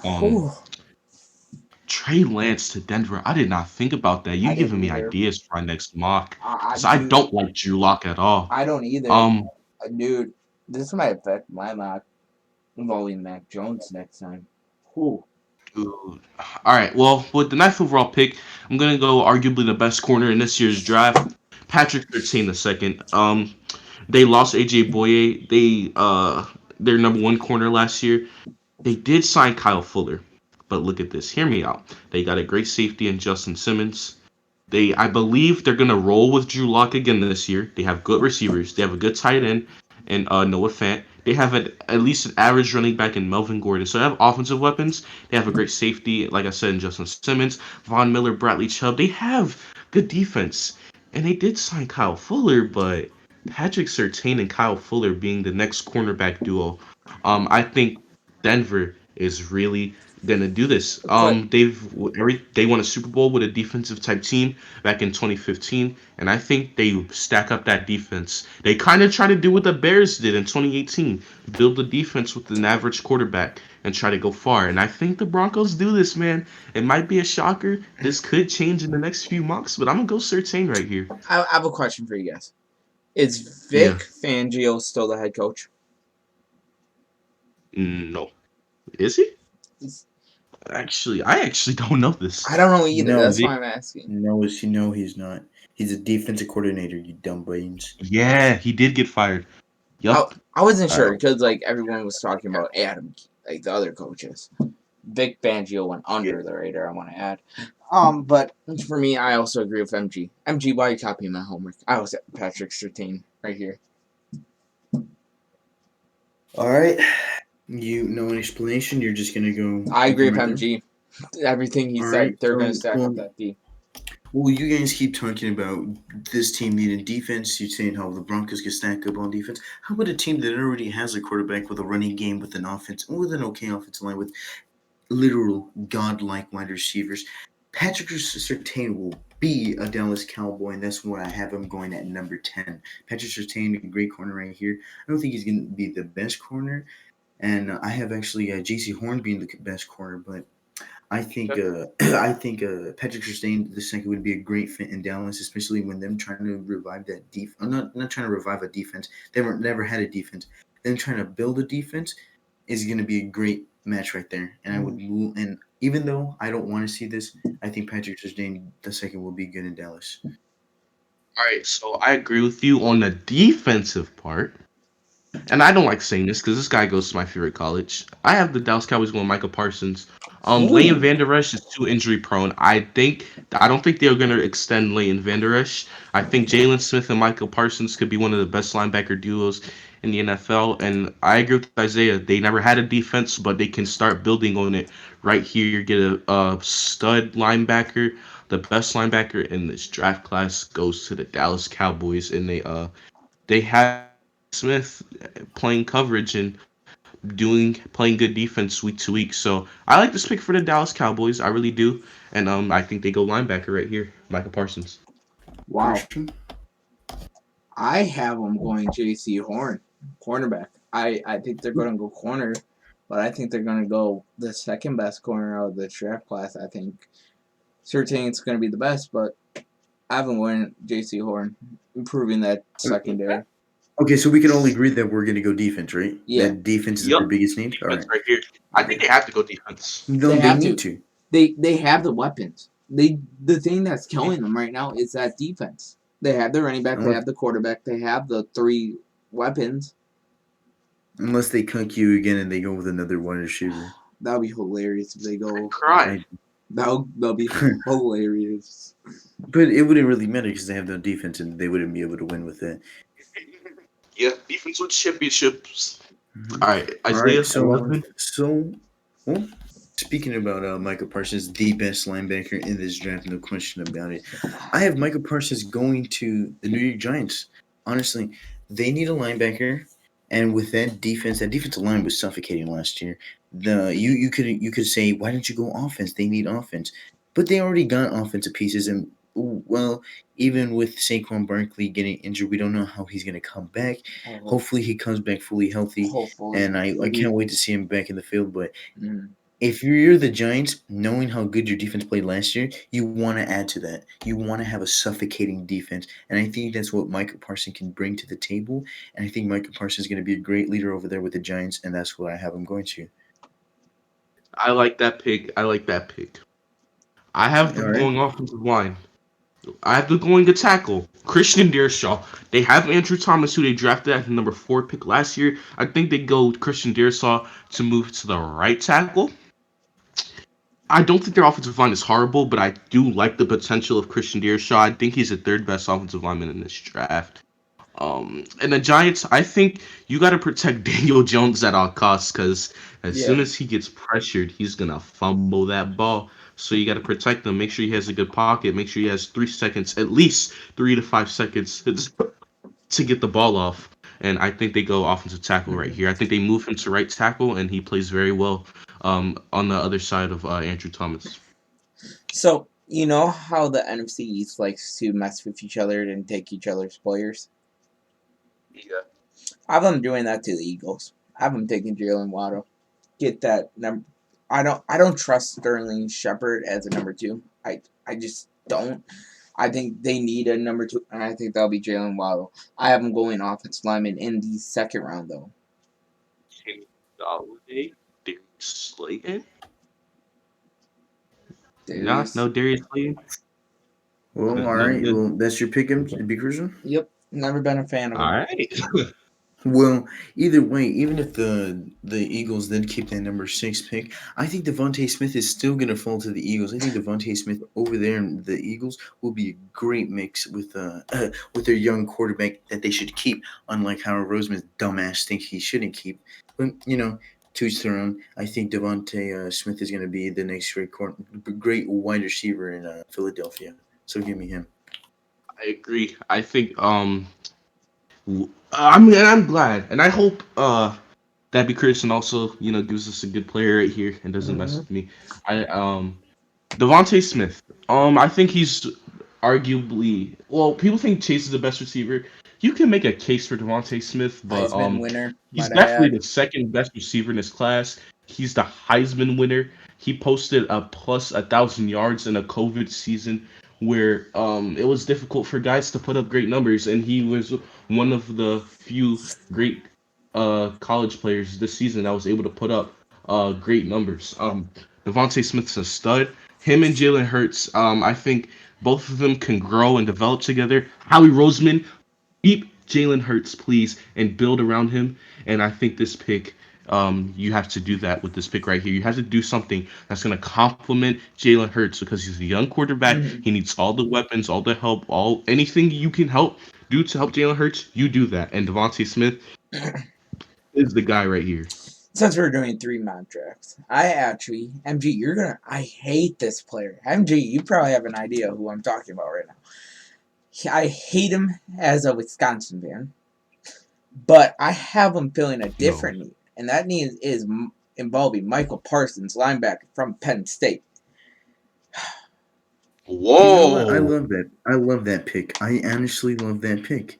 S3: Trey Lance to Denver. I did not think about that. You
S2: I
S3: giving
S2: didn't
S3: me
S2: either.
S3: ideas for my next mock.
S2: I
S3: Because I don't like Drew Lock at all.
S2: I don't either.
S3: Um,
S2: Dude, this might affect my mock involving Mac Jones next time. Whew.
S3: All right. Well, with the ninth overall pick, I'm gonna go arguably the best corner in this year's draft, Patrick 13 the second. They lost AJ Boye. Their number one corner last year. They did sign Kyle Fuller, but look at this. Hear me out. They got a great safety in Justin Simmons. I believe they're gonna roll with Drew Lock again this year. They have good receivers. They have a good tight end and Noah Fant. They have at least an average running back in Melvin Gordon. So they have offensive weapons. They have a great safety, like I said, in Justin Simmons, Von Miller, Bradley Chubb. They have good defense, and they did sign Kyle Fuller, but Patrick Surtain and Kyle Fuller being the next cornerback duo, I think Denver is really gonna do this. They won a Super Bowl with a defensive type team back in 2015, and I think they stack up that defense. They kind of try to do what the Bears did in 2018, build the defense with an average quarterback and try to go far. And I think the Broncos do this, man. It might be a shocker. This could change in the next few months, but I'm gonna go Surtain right here.
S2: I have a question for you guys. Is
S3: Yeah.
S2: Vic Fangio still the head coach?
S3: No, is he? I actually don't know this.
S2: I don't know either.
S1: No,
S2: That's
S1: Vic-
S2: why I'm asking.
S1: No, he's not. He's a defensive coordinator. You dumb brains.
S3: Yeah, he did get fired. Yup.
S2: I wasn't sure
S3: Alright.
S2: because like everyone was talking about Adam, like the other coaches. Vic Fangio went under the radar. I want to add. But for me, I also agree with MG. MG, why are you copying my homework? I was at Patrick Surtain right here.
S1: All right. You no explanation. You're just gonna go
S2: I
S1: with
S2: agree
S1: them
S2: with
S1: right there.
S2: MG. Everything he
S1: All right.
S2: said, they're going to
S1: So,
S2: stack up that D.
S1: you guys keep talking about this team needing defense. You're saying how the Broncos can stack up on defense. How about a team that already has a quarterback with a running game, with an offense, with an okay offensive line, with literal godlike wide receivers? Patrick Surtain will be a Dallas Cowboy, and that's why I have him going at number 10. Patrick Surtain, a great corner right here. I don't think he's going to be the best corner, and I have actually J.C. Horn being the best corner, but I think I think Patrick Surtain the second would be a great fit in Dallas, especially when them trying to revive that defense. I'm not trying to revive a defense. They never had a defense. Them trying to build a defense is going to be a great match right there. And I would and even though I don't want to see this, I think Patrick Surtain the second will be good in Dallas.
S3: All right, so I agree with you on the defensive part. And I don't like saying this because this guy goes to my favorite college. I have the Dallas Cowboys going Micah Parsons. Leighton
S2: Ooh.
S3: Vander Esch is too injury prone. I don't think they're gonna extend Leighton Vander Esch. I think Jalen Smith and Michael Parsons could be one of the best linebacker duos in the NFL. And I agree with Isaiah. They never had a defense, but they can start building on it right here. Get a stud linebacker. The best linebacker in this draft class goes to the Dallas Cowboys, and they have Jalen Smith playing coverage and playing good defense week to week. So I like this pick for the Dallas Cowboys. I really do, and I think they go linebacker right here, Michael Parsons.
S2: Wow.
S1: Christian?
S2: I have them going JC Horn, cornerback. I think they're going to go corner, but I think they're going to go the second best corner out of the draft class. I think Surtain's going to be the best, but I have them going JC Horn, improving that secondary.
S1: Okay, so we can all agree that we're going to go defense, right?
S2: Yeah,
S1: That defense is
S3: Yep,
S1: their biggest need. All
S3: defense
S1: right.
S3: right here. I think they have to go defense.
S1: No,
S2: they
S1: they
S2: have
S1: need
S2: to.
S1: to.
S2: They have the weapons. The thing that's killing them right now is that defense. They have the running back, they have the quarterback, they have the three weapons.
S1: Unless they cuck you again and they go with another wide receiver.
S2: That would be hilarious if they
S3: I
S2: go.
S3: cry.
S1: I,
S2: That'll be hilarious.
S1: but it wouldn't really matter because they have no defense and they wouldn't be able to win with it.
S3: Yeah, defense with championships.
S1: Mhm.
S3: All right,
S1: All
S3: Isaiah
S1: right, so
S3: 11.
S1: so well, speaking about Michael Parsons, the best linebacker in this draft, no question about it. I have Michael Parsons going to the New York Giants. Honestly, they need a linebacker, and with that defensive line was suffocating last year. You could say, why don't you go offense? They need offense, but they already got offensive pieces, and well, even with Saquon Barkley getting injured, we don't know how he's going to come back.
S2: Oh,
S1: Hopefully, he comes back fully healthy,
S2: hopefully.
S1: and I can't wait to see him back in the field. But
S2: Mm.
S1: if you're the Giants, knowing how good your defense played last year, you want to add to that. You want to have a suffocating defense, and I think that's what Michael Parsons can bring to the table. And I think Michael Parsons is going to be a great leader over there with the Giants, and that's what I have him going to.
S3: I like that pick. I like that pick. I have
S1: All
S3: them
S1: right.
S3: going offensive line. I have them going to tackle. Christian Deershaw. They have Andrew Thomas, who they drafted at the number 4 pick last year. I think they go with Christian Deershaw to move to the right tackle. I don't think their offensive line is horrible, but I do like the potential of Christian Deershaw. I think he's the third best offensive lineman in this draft. And the Giants, I think you got to protect Daniel Jones at all costs because as
S2: Yeah.
S3: soon as he gets pressured, he's gonna fumble that ball. So you got to protect him. Make sure he has a good pocket. Make sure he has 3 seconds, at least 3 to 5 seconds, to get the ball off. And I think they go offensive tackle right here. I think they move him to right tackle, and he plays very well on the other side of Andrew Thomas.
S2: So you know how the NFC East likes to mess with each other and take each other's players.
S3: Yeah.
S2: I have them doing that to the Eagles. I have them taking Jalen Waddle. Get that number. I don't trust Sterling Shepard as a number two. I just don't. I think they need a number two, and I think that'll be Jalen Waddle. I have them going offensive lineman in the second round though.
S3: Kenny Golladay, Darius Slayton. Nah,
S2: Darius.
S3: no Darius Slayton.
S1: Well, all
S3: No
S1: right.
S3: good.
S1: Well, that's your pick, him to be cruising.
S2: Yep. Never been a fan of
S3: All
S2: him.
S3: right.
S1: Well, either way, even if the Eagles did keep that number 6 pick, I think Devontae Smith is still going to fall to the Eagles. I think Devontae Smith over there in the Eagles will be a great mix with their young quarterback that they should keep. Unlike Howard Roseman's dumbass thinks he shouldn't keep. But to each their own. I think Devontae Smith is going to be the next great wide receiver in Philadelphia. So give me him.
S3: I agree. I think I'm glad, and I hope Debbie Christian also gives us a good player right here and doesn't mess
S2: Mhm.
S3: with me. I Devontae Smith. I think he's arguably people think Chase is the best receiver. You can make a case for Devontae Smith, but
S2: Heisman winner,
S3: he's
S2: might I
S3: definitely
S2: add.
S3: the second best receiver in his class. He's the Heisman winner. He posted a plus 1,000 yards in a COVID season where it was difficult for guys to put up great numbers, and he was one of the few great college players this season that was able to put up great numbers. Devontae Smith's a stud. Him and Jalen Hurts, I think both of them can grow and develop together. Howie Roseman, keep Jalen Hurts, please, and build around him. And I think this pick, you have to do that with this pick right here. You have to do something that's going to complement Jalen Hurts because he's a young quarterback.
S2: Mhm.
S3: He needs all the weapons, all the help, all anything you can do to help Jalen Hurts. You do that. And Devontae Smith is the guy right here.
S2: Since we're doing 3 mock drafts, I actually, MG, I hate this player. MG, you probably have an idea who I'm talking about right now. I hate him as a Wisconsin fan, but I have him filling a
S3: No.
S2: different need, and that need is involving Michael Parsons, linebacker from Penn State.
S1: You know what? I
S3: Whoa.
S1: love that. I love that pick. I honestly love that pick.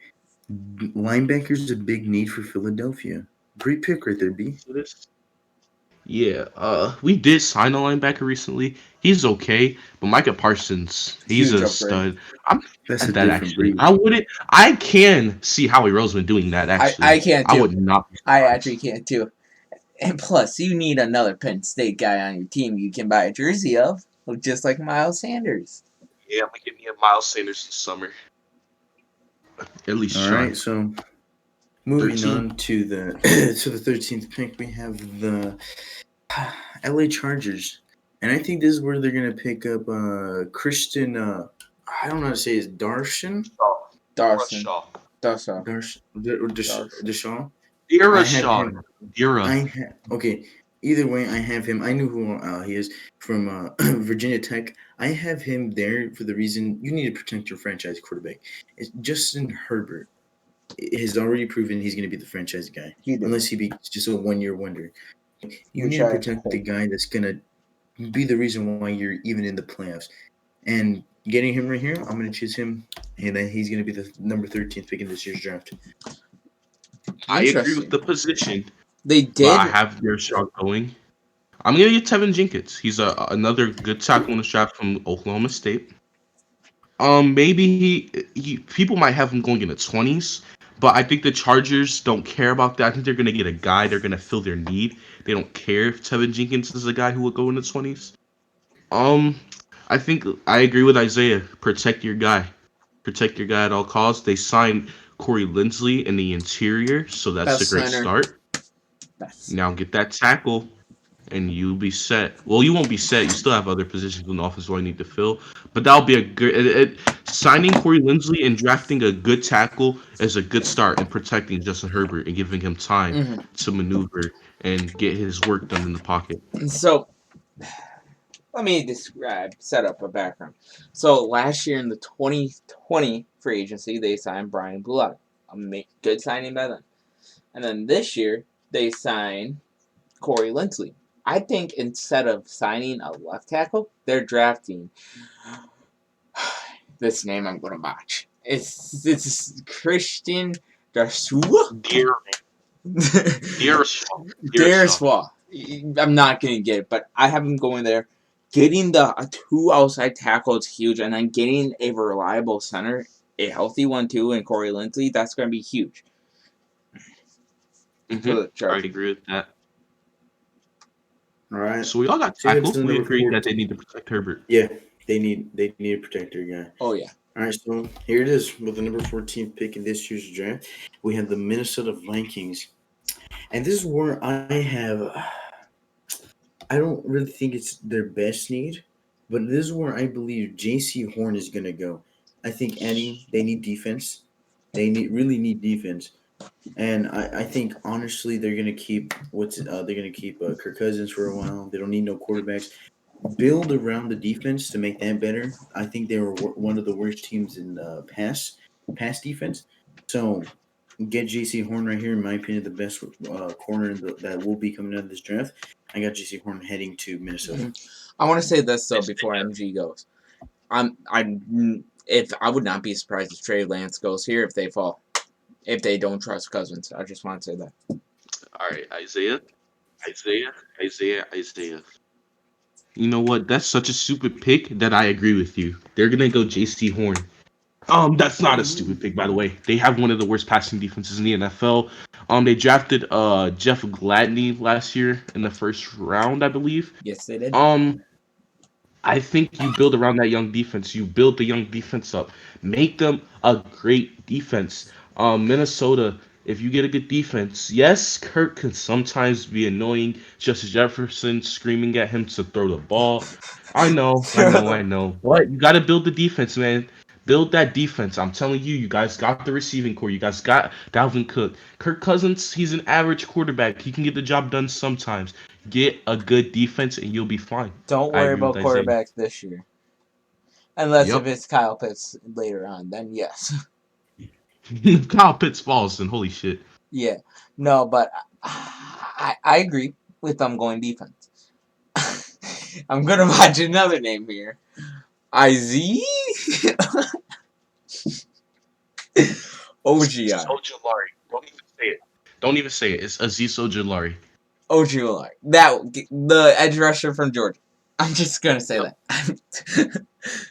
S1: Linebacker's a big need for Philadelphia. Great pick right there, B.
S3: So this Yeah, we did sign a linebacker recently. He's okay, but Micah Parsons, he's
S2: Huge
S3: a
S2: upgrade.
S3: stud. I'm
S1: That's a
S3: at that
S1: different
S3: actually.
S1: breed.
S3: I wouldn't. I can see Howie Roseman doing that
S2: I
S3: actually.
S2: can't
S3: I
S2: too.
S3: would not be
S2: I actually
S3: surprised.
S2: can't too. And plus, you need another Penn State guy on your team you can buy a jersey of, just like Miles Sanders.
S3: Yeah, I'm gonna get me a Miles Sanders this summer. At least
S1: All
S3: try.
S1: right, so moving
S3: 13.
S1: on to the to the 13th pick, we have the LA Chargers, and I think this is where they're gonna pick up Christian. I don't know how to say his Darshan.
S3: Shaw.
S2: Dawson.
S3: Shaw.
S2: Dawson.
S1: Or
S2: Dawson.
S1: Deshaun.
S3: Dira
S1: I have
S3: Shaw.
S1: him.
S3: Dira.
S1: Okay. Either way, I have him. I knew who he is from Virginia Tech. I have him there for the reason you need to protect your franchise quarterback. It's Justin Herbert has already proven he's going to be the franchise guy,
S2: He did.
S1: unless he be just a 1 year wonder. You
S2: Which
S1: need to
S2: I
S1: protect the
S2: hope.
S1: guy that's going to be the reason why you're even in the playoffs. And getting him right here, I'm going to choose him, and then he's going to be the number 13th pick in this year's draft.
S3: I agree with
S2: Interesting.
S3: the position,
S2: They
S3: but I
S2: did.
S3: have Dira Shaw going. I'm gonna get Tevin Jenkins. He's another good tackle in the draft from Oklahoma State. Maybe he people might have him going in the 20s, but I think the Chargers don't care about that. I think they're gonna get a guy. They're gonna fill their need. They don't care if Tevin Jenkins is a guy who will go in the 20s. Um, I think I agree with Isaiah. Protect your guy. Protect your guy at all costs. They signed Corey Linsley in the interior, so that's a
S2: Best
S3: great
S2: center.
S3: start.
S2: Best.
S3: Now get that tackle and you'll be set. Well, you won't be set. You still have other positions in the office where I need to fill, but that'll be a good. Signing Corey Linsley and drafting a good tackle is a good start in protecting Justin Herbert and giving him time
S2: Mm-hmm.
S3: to maneuver and get his work done in the pocket.
S2: So let me set up a background. So last year in the 2020 free agency, they signed Brian Bulaga. Good signing by them. And then this year, they signed Corey Linsley. I think instead of signing a left tackle, they're drafting this name I'm going to botch. It's Christian Darsua?
S3: Dear, dear Shaw, dear Shaw.
S2: Darswa. I'm not going to get it, but I have him going there. Getting the 2 outside tackles huge, and then getting a reliable center, a healthy one too, and Corey Linsley, that's going to be huge for the
S3: I
S2: Chargers.
S3: agree with that.
S1: All right.
S3: So we all got
S1: So you get to
S3: tackle.
S1: the
S3: We
S1: number
S3: agreed
S1: four.
S3: that they need to protect Herbert.
S1: Yeah, they need to protect their guy.
S2: Oh, yeah.
S1: All right, so here it is with the number 14th pick in this year's draft. We have the Minnesota Vikings, and this is where I have. I don't really think it's their best need, but this is where I believe J.C. Horn is going to go. I think Eddie they need defense. They really need defense. And I think honestly they're gonna keep Kirk Cousins for a while. They don't need no quarterbacks. Build around the defense to make that better. I think they were one of the worst teams in pass defense. So get JC Horn right here. In my opinion, the best corner that will be coming out of this draft. I got JC Horn heading to Minnesota.
S2: I want to say this though before MG goes. If I would not be surprised if Trey Lance goes here if they fall. If they don't trust Cousins. I just want to say that.
S3: All right, Isaiah. You know what? That's such a stupid pick that I agree with you. They're gonna go J.C. Horn. That's not a stupid pick, by the way. They have one of the worst passing defenses in the NFL. They drafted Jeff Gladney last year in the first round, I believe.
S2: Yes, they did.
S3: I think you build around that young defense. You build the young defense up. Make them a great defense. Minnesota, if you get a good defense, yes, Kirk can sometimes be annoying. Justin Jefferson screaming at him to throw the ball. I know. But you got to build the defense, man. Build that defense. I'm telling you, you guys got the receiving core. You guys got Dalvin Cook. Kirk Cousins, he's an average quarterback. He can get the job done sometimes. Get a good defense and you'll be fine.
S2: Don't
S3: I
S2: worry
S3: agree with
S2: about
S3: Isaiah.
S2: quarterbacks this year. Unless if
S3: Yep.
S2: it's Kyle Pitts later on, then yes.
S3: Kyle Pitts falls, and holy shit.
S2: Yeah. No, but I agree with them going defense. I'm going to watch another name here. IZ? OGI.
S3: Ojulari. Don't even say it. Don't even say it. It's Aziz Ojulari.
S2: OGI. The edge rusher from Georgia. I'm just going to say that.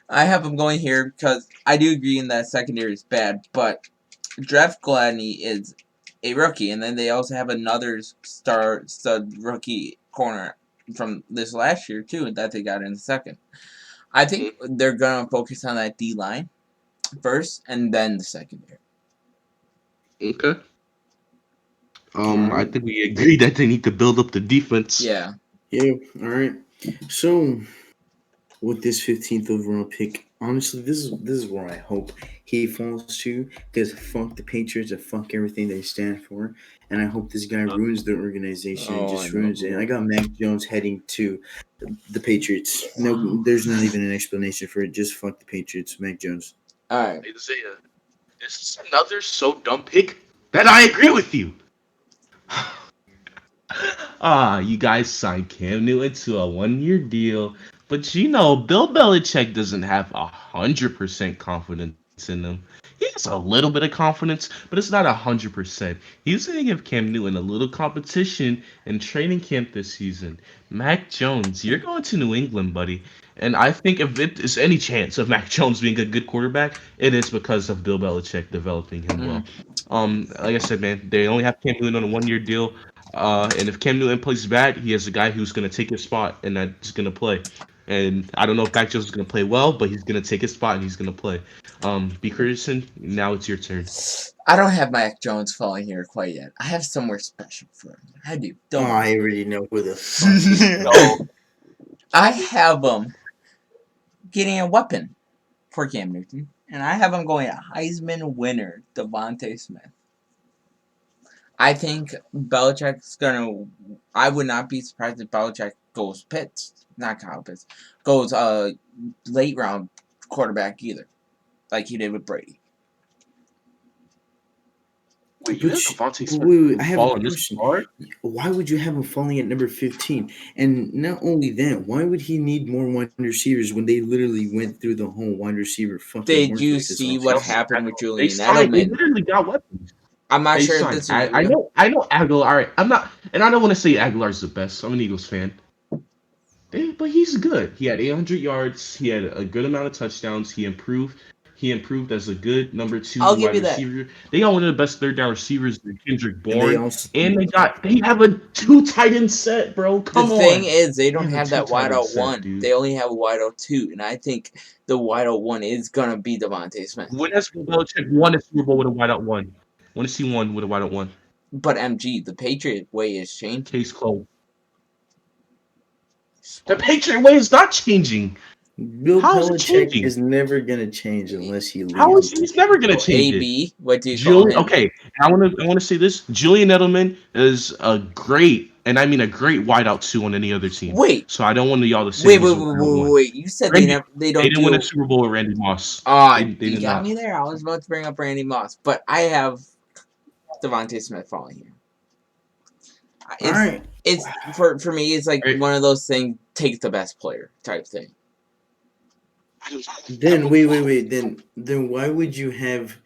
S2: I have him going here because I do agree in that secondary is bad, but Jeff Gladney is a rookie, and then they also have another stud rookie corner from this last year too that they got in the second. I think they're gonna focus on that D line first, and then the secondary.
S3: Okay. I think we agree that they need to build up the defense.
S2: Yeah.
S1: Yeah. All right. So with this 15th overall pick, honestly, this is where I hope he falls to, because fuck the Patriots and fuck everything they stand for, and I hope this guy ruins the organization and just ruins it. I got Mac Jones heading to the Patriots. No, there's not even an explanation for it. Just fuck the Patriots, Mac Jones.
S2: All right.
S3: Isaiah, this is another so dumb pick that I agree with you. You guys signed Cam Newton to a 1-year deal, but Bill Belichick doesn't have 100% confidence in him. He has a little bit of confidence, but it's not 100%. He's going to give Cam Newton a little competition in training camp this season. Mac Jones, you're going to New England, buddy. And I think if it is any chance of Mac Jones being a good quarterback, it is because of Bill Belichick developing him well. Like I said, man, they only have Cam Newton on a 1-year deal. And if Cam Newton plays bad, he has a guy who's going to take his spot and that's going to play. And I don't know if Mac Jones is going to play well, but he's going to take his spot and he's going to play. B. Christensen, now it's your turn.
S2: I don't have Mac Jones falling here quite yet. I have somewhere special for him. I do. Don't.
S1: I already know where the fuck.
S3: No.
S2: I have him getting a weapon for Cam Newton, and I have him going a Heisman winner, Devontae Smith. I think Belichick's gonna. I would not be surprised if Belichick goes Pitts, not Kyle Pitts, goes late round quarterback either, like he did with Brady.
S3: Wait, you have Devontae Smith
S1: Wait, I have a
S3: falling this
S1: question.
S3: hard?
S1: Why would you have him falling at number 15? And not only that, why would he need more wide receivers when they literally went through the whole wide receiver fucking
S2: Did
S1: work
S2: you
S1: with this
S2: see
S1: offseason?
S2: what happened with
S3: They
S2: Julian
S3: signed. They
S2: Edelman?
S3: literally got weapons.
S2: I'm not
S3: They
S2: sure if
S3: signed.
S2: this is.
S3: I know Aguilar. All right, I'm not, and I don't want to say Aguilar's the best. I'm an Eagles fan. But he's good. He had 800 yards. He had a good amount of touchdowns. He improved. He improved as a good number 2
S2: I'll give
S3: wide
S2: you that.
S3: receiver. They got one of the best third down receivers, Kendrick
S1: And they
S3: Bourne,
S1: also
S3: and they have a 2 tight end set, bro. Come
S2: The
S3: on.
S2: thing is, they don't
S3: They
S2: have
S3: a
S2: that
S3: 2 tight end
S2: wideout
S3: set,
S2: one.
S3: dude.
S2: They only have a wideout 2, and I think the wideout 1 is gonna be Devontae Smith.
S3: When has Belichick won a Super Bowl with a wideout 1? When has he won with a wideout 1?
S2: But MG, the Patriot way is changing.
S3: Case closed. The Patriot way is not changing.
S1: Bill
S3: How is it
S1: Belichick
S3: changing?
S1: is never gonna change unless he
S3: How
S1: leaves.
S3: is he's never gonna
S2: So
S3: change it?
S2: AB, what do you call
S3: Julian,
S2: him?
S3: okay, I want to say this. Julian Edelman is a great, and I mean a great wideout too on any other team.
S2: Wait,
S3: So I don't want y'all to say
S2: wait,
S3: he's
S2: wait,
S3: a
S2: wait,
S3: real
S2: wait,
S3: one.
S2: wait. You said they
S3: Randy,
S2: never, they
S3: they
S2: don't
S3: didn't win a
S2: do.
S3: Super Bowl with Randy Moss. They
S2: You
S3: did
S2: got
S3: not.
S2: me there. I was about to bring up Randy Moss, but I have Devontae Smith falling here.
S1: All
S2: It's
S1: right.
S2: it's for me. It's like
S3: Right?
S2: one of those thing. Take the best player type thing.
S1: Then wait. Then why would you have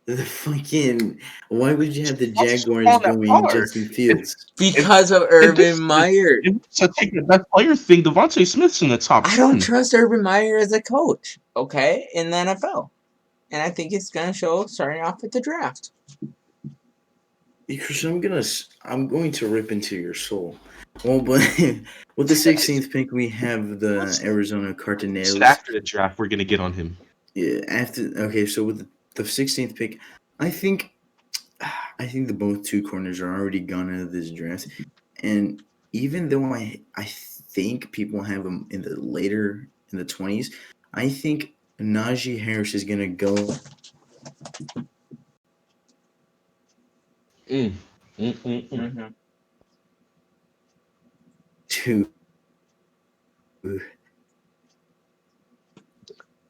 S1: the fucking? Why would you have the
S3: Devontae's not
S1: Jaguars
S3: falling that
S1: going
S3: far.
S1: Justin
S3: If
S1: Fields?
S3: if
S2: Because of
S3: if
S2: Urban
S3: this
S2: Meyer.
S3: if it's a take the best player thing, Devontae Smith's in the top
S2: I don't
S3: 10.
S2: trust Urban Meyer as a coach, okay, in the NFL. And I think it's going to show starting off at the draft.
S1: Because I'm going to rip into your soul. Well, but with the 16th pick, we have the Arizona
S3: Said
S1: Cardinals.
S3: after the draft, we're gonna get on him.
S1: Yeah, so with the 16th pick, I think I think the both two corners are already gone out of this draft, and even though I think people have them in the later in the 20s, I think Najee Harris is gonna go
S3: Mm. Mm.
S2: Mm-hmm.
S1: to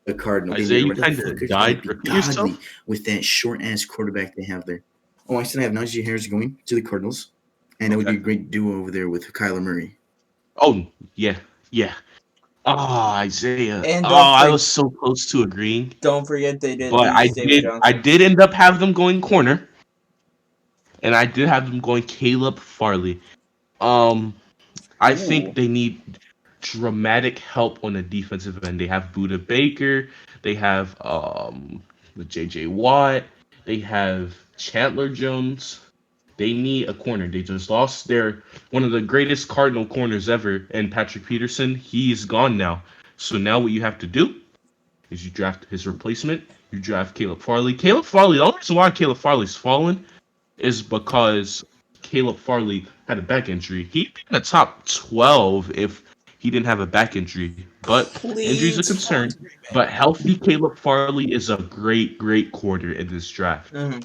S1: the Cardinals. They
S3: Isaiah,
S1: need
S3: you
S1: the
S3: kind of
S1: fucker's gonna
S3: died.
S1: be
S3: Repeat
S1: godly
S3: yourself.
S1: with that short ass quarterback they have there. Oh, I still have Najee Harris going to the Cardinals, and that would be
S3: Okay.
S1: a great duo over there with Kyler Murray.
S3: Oh yeah, yeah. Oh, Isaiah.
S2: And
S3: Oh, I was so close to agreeing,
S2: don't forget they did
S3: but
S2: lose David
S3: I
S2: Johnson.
S3: did end up have them going corner, and I did have them going Caleb Farley. Um, I think
S2: Ooh.
S3: they need dramatic help on the defensive end. They have Buda Baker, they have the JJ Watt, they have Chandler Jones. They need a corner. They just lost their one of the greatest Cardinal corners ever, and Patrick Peterson. He's gone now. So now what you have to do is you draft his replacement. You draft Caleb Farley. Caleb Farley. The only reason why Caleb Farley's fallen is because Caleb Farley had a back injury. He'd be in the top 12 if he didn't have a back injury. But injuries are
S2: Please
S3: concerned.
S2: don't bring back.
S3: But healthy Caleb Farley is a great quarter in this draft.
S2: Mm-hmm.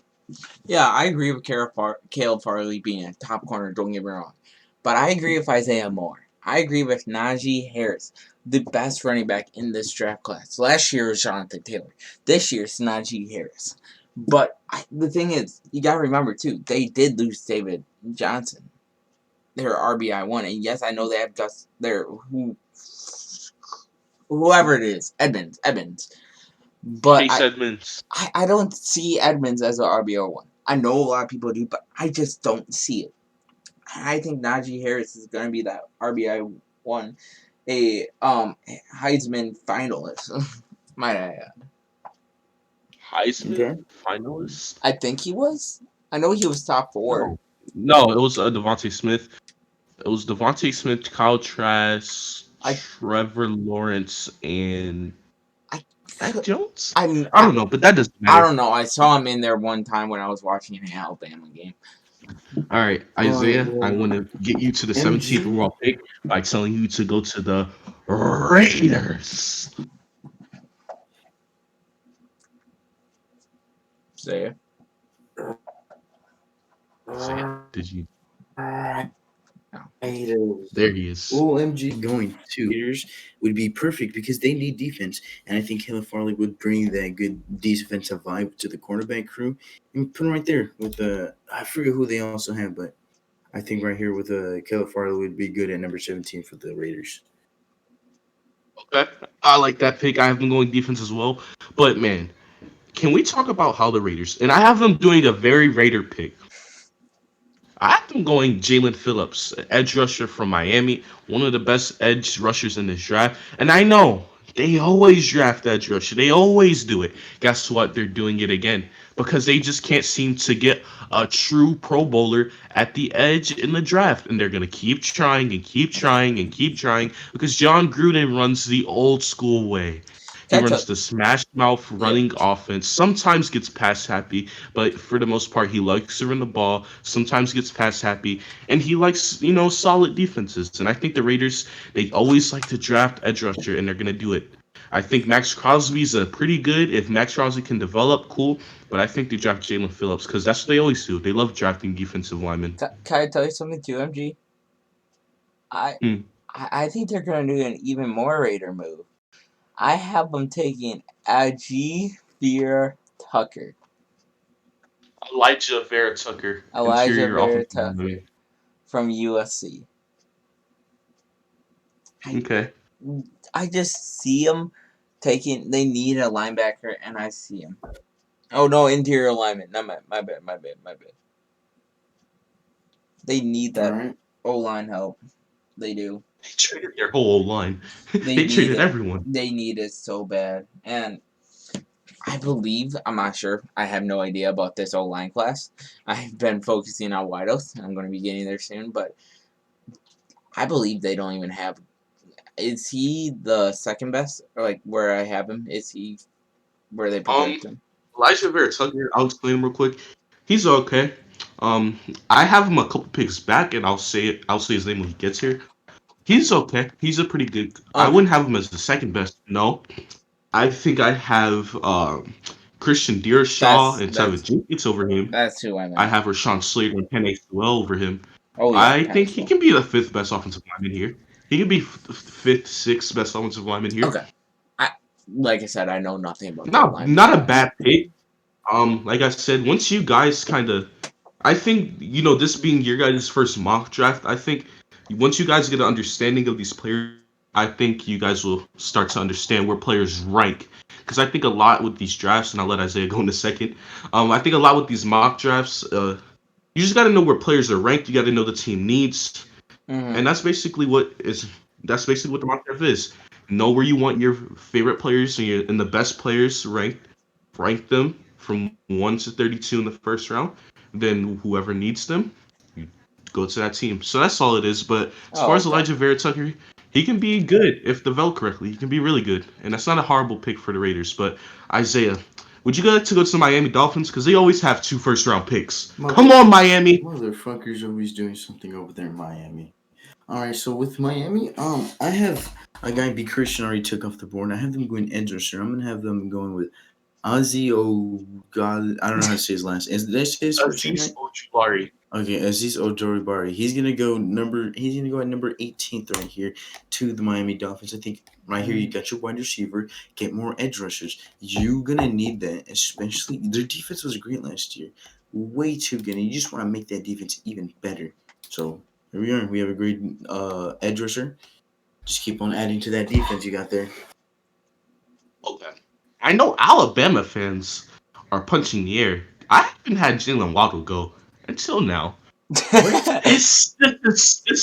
S2: Yeah, I agree with Caleb Farley being a top corner, don't get me wrong. But I agree with Isaiah Moore. I agree with Najee Harris, the best running back in this draft class. Last year was Jonathan Taylor. This year's Najee Harris. But the thing is, you got to remember, too, they did lose David Johnson. They're RBI1. And yes, I know they have Gus, whoever it is, Edmonds. But
S3: Chase Edmonds.
S2: I don't see Edmonds as an RBO1. I know a lot of people do, but I just don't see it. I think Najee Harris is going to be that RBI1, a Heisman finalist. Might I add?
S3: Heisman
S1: Okay.
S3: finalist?
S2: I think he was. I know he was top 4.
S3: No. No, it was Devontae Smith. It was Devontae Smith, Kyle Trask,
S2: I
S3: Trevor Lawrence, and
S2: I
S3: Mac
S2: could,
S3: Jones?
S2: I'm
S3: I don't know, but that doesn't
S2: I
S3: matter.
S2: don't know. I saw him in there one time when I was watching an Alabama game.
S3: All right,
S1: All right.
S3: Isaiah, I
S1: Well,
S3: want to get you to the 17th
S1: MG.
S3: overall pick by telling you to go to the Raiders.
S2: So
S3: Isaiah, did you?
S1: Raiders.
S3: There he is.
S1: OMG going to Raiders would be perfect because they need defense, and I think Caleb Farley would bring that good defensive vibe to the cornerback crew and put him right there with I forget who they also have, but I think right here with Caleb Farley would be good at number 17 for the Raiders.
S3: Okay, I like that pick. I have them going defense as well. But man, can we talk about how the Raiders and I have them doing a very Raider pick. I have them going Jalen Phillips, edge rusher from Miami, one of the best edge rushers in this draft. And I know they always draft edge rusher. They always do it. Guess what? They're doing it again because they just can't seem to get a true Pro Bowler at the edge in the draft. And they're going to keep trying and keep trying and keep trying because John Gruden runs the old school way. He
S2: catch
S3: runs
S2: up.
S3: the smash mouth
S2: Yep.
S3: running offense. Sometimes gets pass happy, but for the most part, he likes to run the ball. Sometimes gets pass happy, and he likes solid defenses. And I think the Raiders they always like to draft edge rusher, and they're gonna do it. I think Max Crosby's a pretty good. If Max Crosby can develop, cool. But I think they draft Jalen Phillips because that's what they always do. They love drafting defensive linemen.
S2: Can I tell you something too, MG? I
S3: Hmm.
S2: I think they're gonna do an even more Raider move. I have them taking Ajee Fear Tucker,
S3: Elijah Vera Tucker,
S2: Elijah
S3: interior
S2: Vera
S3: offensive
S2: Tucker
S3: lineman.
S2: from USC. I
S3: Okay.
S2: I just see them taking. They need a linebacker, and I see him. Oh no, interior alignment. No, my bad, my bad, my bad. They need
S1: All
S2: that
S1: right.
S2: O line help. They do.
S3: They traded their whole line.
S2: They
S3: They
S2: need
S3: traded
S2: it.
S3: everyone.
S2: They need it so bad. And I believe, I'm not sure. I have no idea about this O line class. I've been focusing on wideouts. I'm going to be getting there soon, but I believe they don't even have. Is he the second best? Or like where I have him? Is he where they
S3: Um,
S2: project him?
S3: Elijah Vera Tucker, I'll explain him real quick. He's okay. Um, I have him a couple picks back, and I'll say it. I'll say his name when he gets here. He's okay. He's a pretty good. I
S2: Okay,
S3: wouldn't have him as the second best. No, I think I have Christian Deershaw and Tevin
S2: that's
S3: Jenkins over him.
S2: that's who I
S3: I
S2: meant.
S3: have Rashawn Slater and Penny Sewell over him.
S2: Oh yeah,
S3: I
S2: Penny
S3: think he
S2: Sewell.
S3: can be the fifth best offensive lineman here. He could be fifth, sixth best offensive lineman here.
S2: Okay, I like I said, I know nothing about the O line
S3: Not a
S2: class.
S3: bad pick. Like I said, once you guys kind of, I think this being your guys' first mock draft, I think once you guys get an understanding of these players, I think you guys will start to understand where players rank. Because I think a lot with these drafts, and I'll let Isaiah go in a second. I think a lot with these mock drafts, you just got to know where players are ranked. You got to know the team needs, and
S2: Mm-hmm.
S3: that's basically what the mock draft is. Know where you want your favorite players and the best players ranked. Rank them from 1 to 32 in the first round. Then whoever needs them, you go to that team. So that's all it is. But as far
S2: Oh,
S3: as
S2: okay.
S3: Elijah Vera Tucker, he can be good if developed correctly. He can be really good, and that's not a horrible pick for the Raiders. But Isaiah, would you like to go to the Miami Dolphins because they always have 2 first-round picks? Come on, Miami.
S1: Motherfuckers always doing something over there in Miami. All right, so with Miami, I have a guy B Christian already took off the board. I have them going edge rusher. I'm gonna have them going with Ozzy O God. I don't know how to say his last. Did I say his first name
S3: Aziz
S1: right?
S3: Ojulari.
S1: Okay, Aziz Ojoribari. He's gonna go at number 18th right here to the Miami Dolphins. I think right here you got your wide receiver. Get more edge rushers. You gonna need that, especially their defense was great last year. Way too good. And you just want to make that defense even better. So here we are. We have a great edge rusher. Just keep on adding to that defense you got there.
S3: Okay. I know Alabama fans are punching the air. I haven't had Jalen Waddle go until now.
S1: What?
S3: This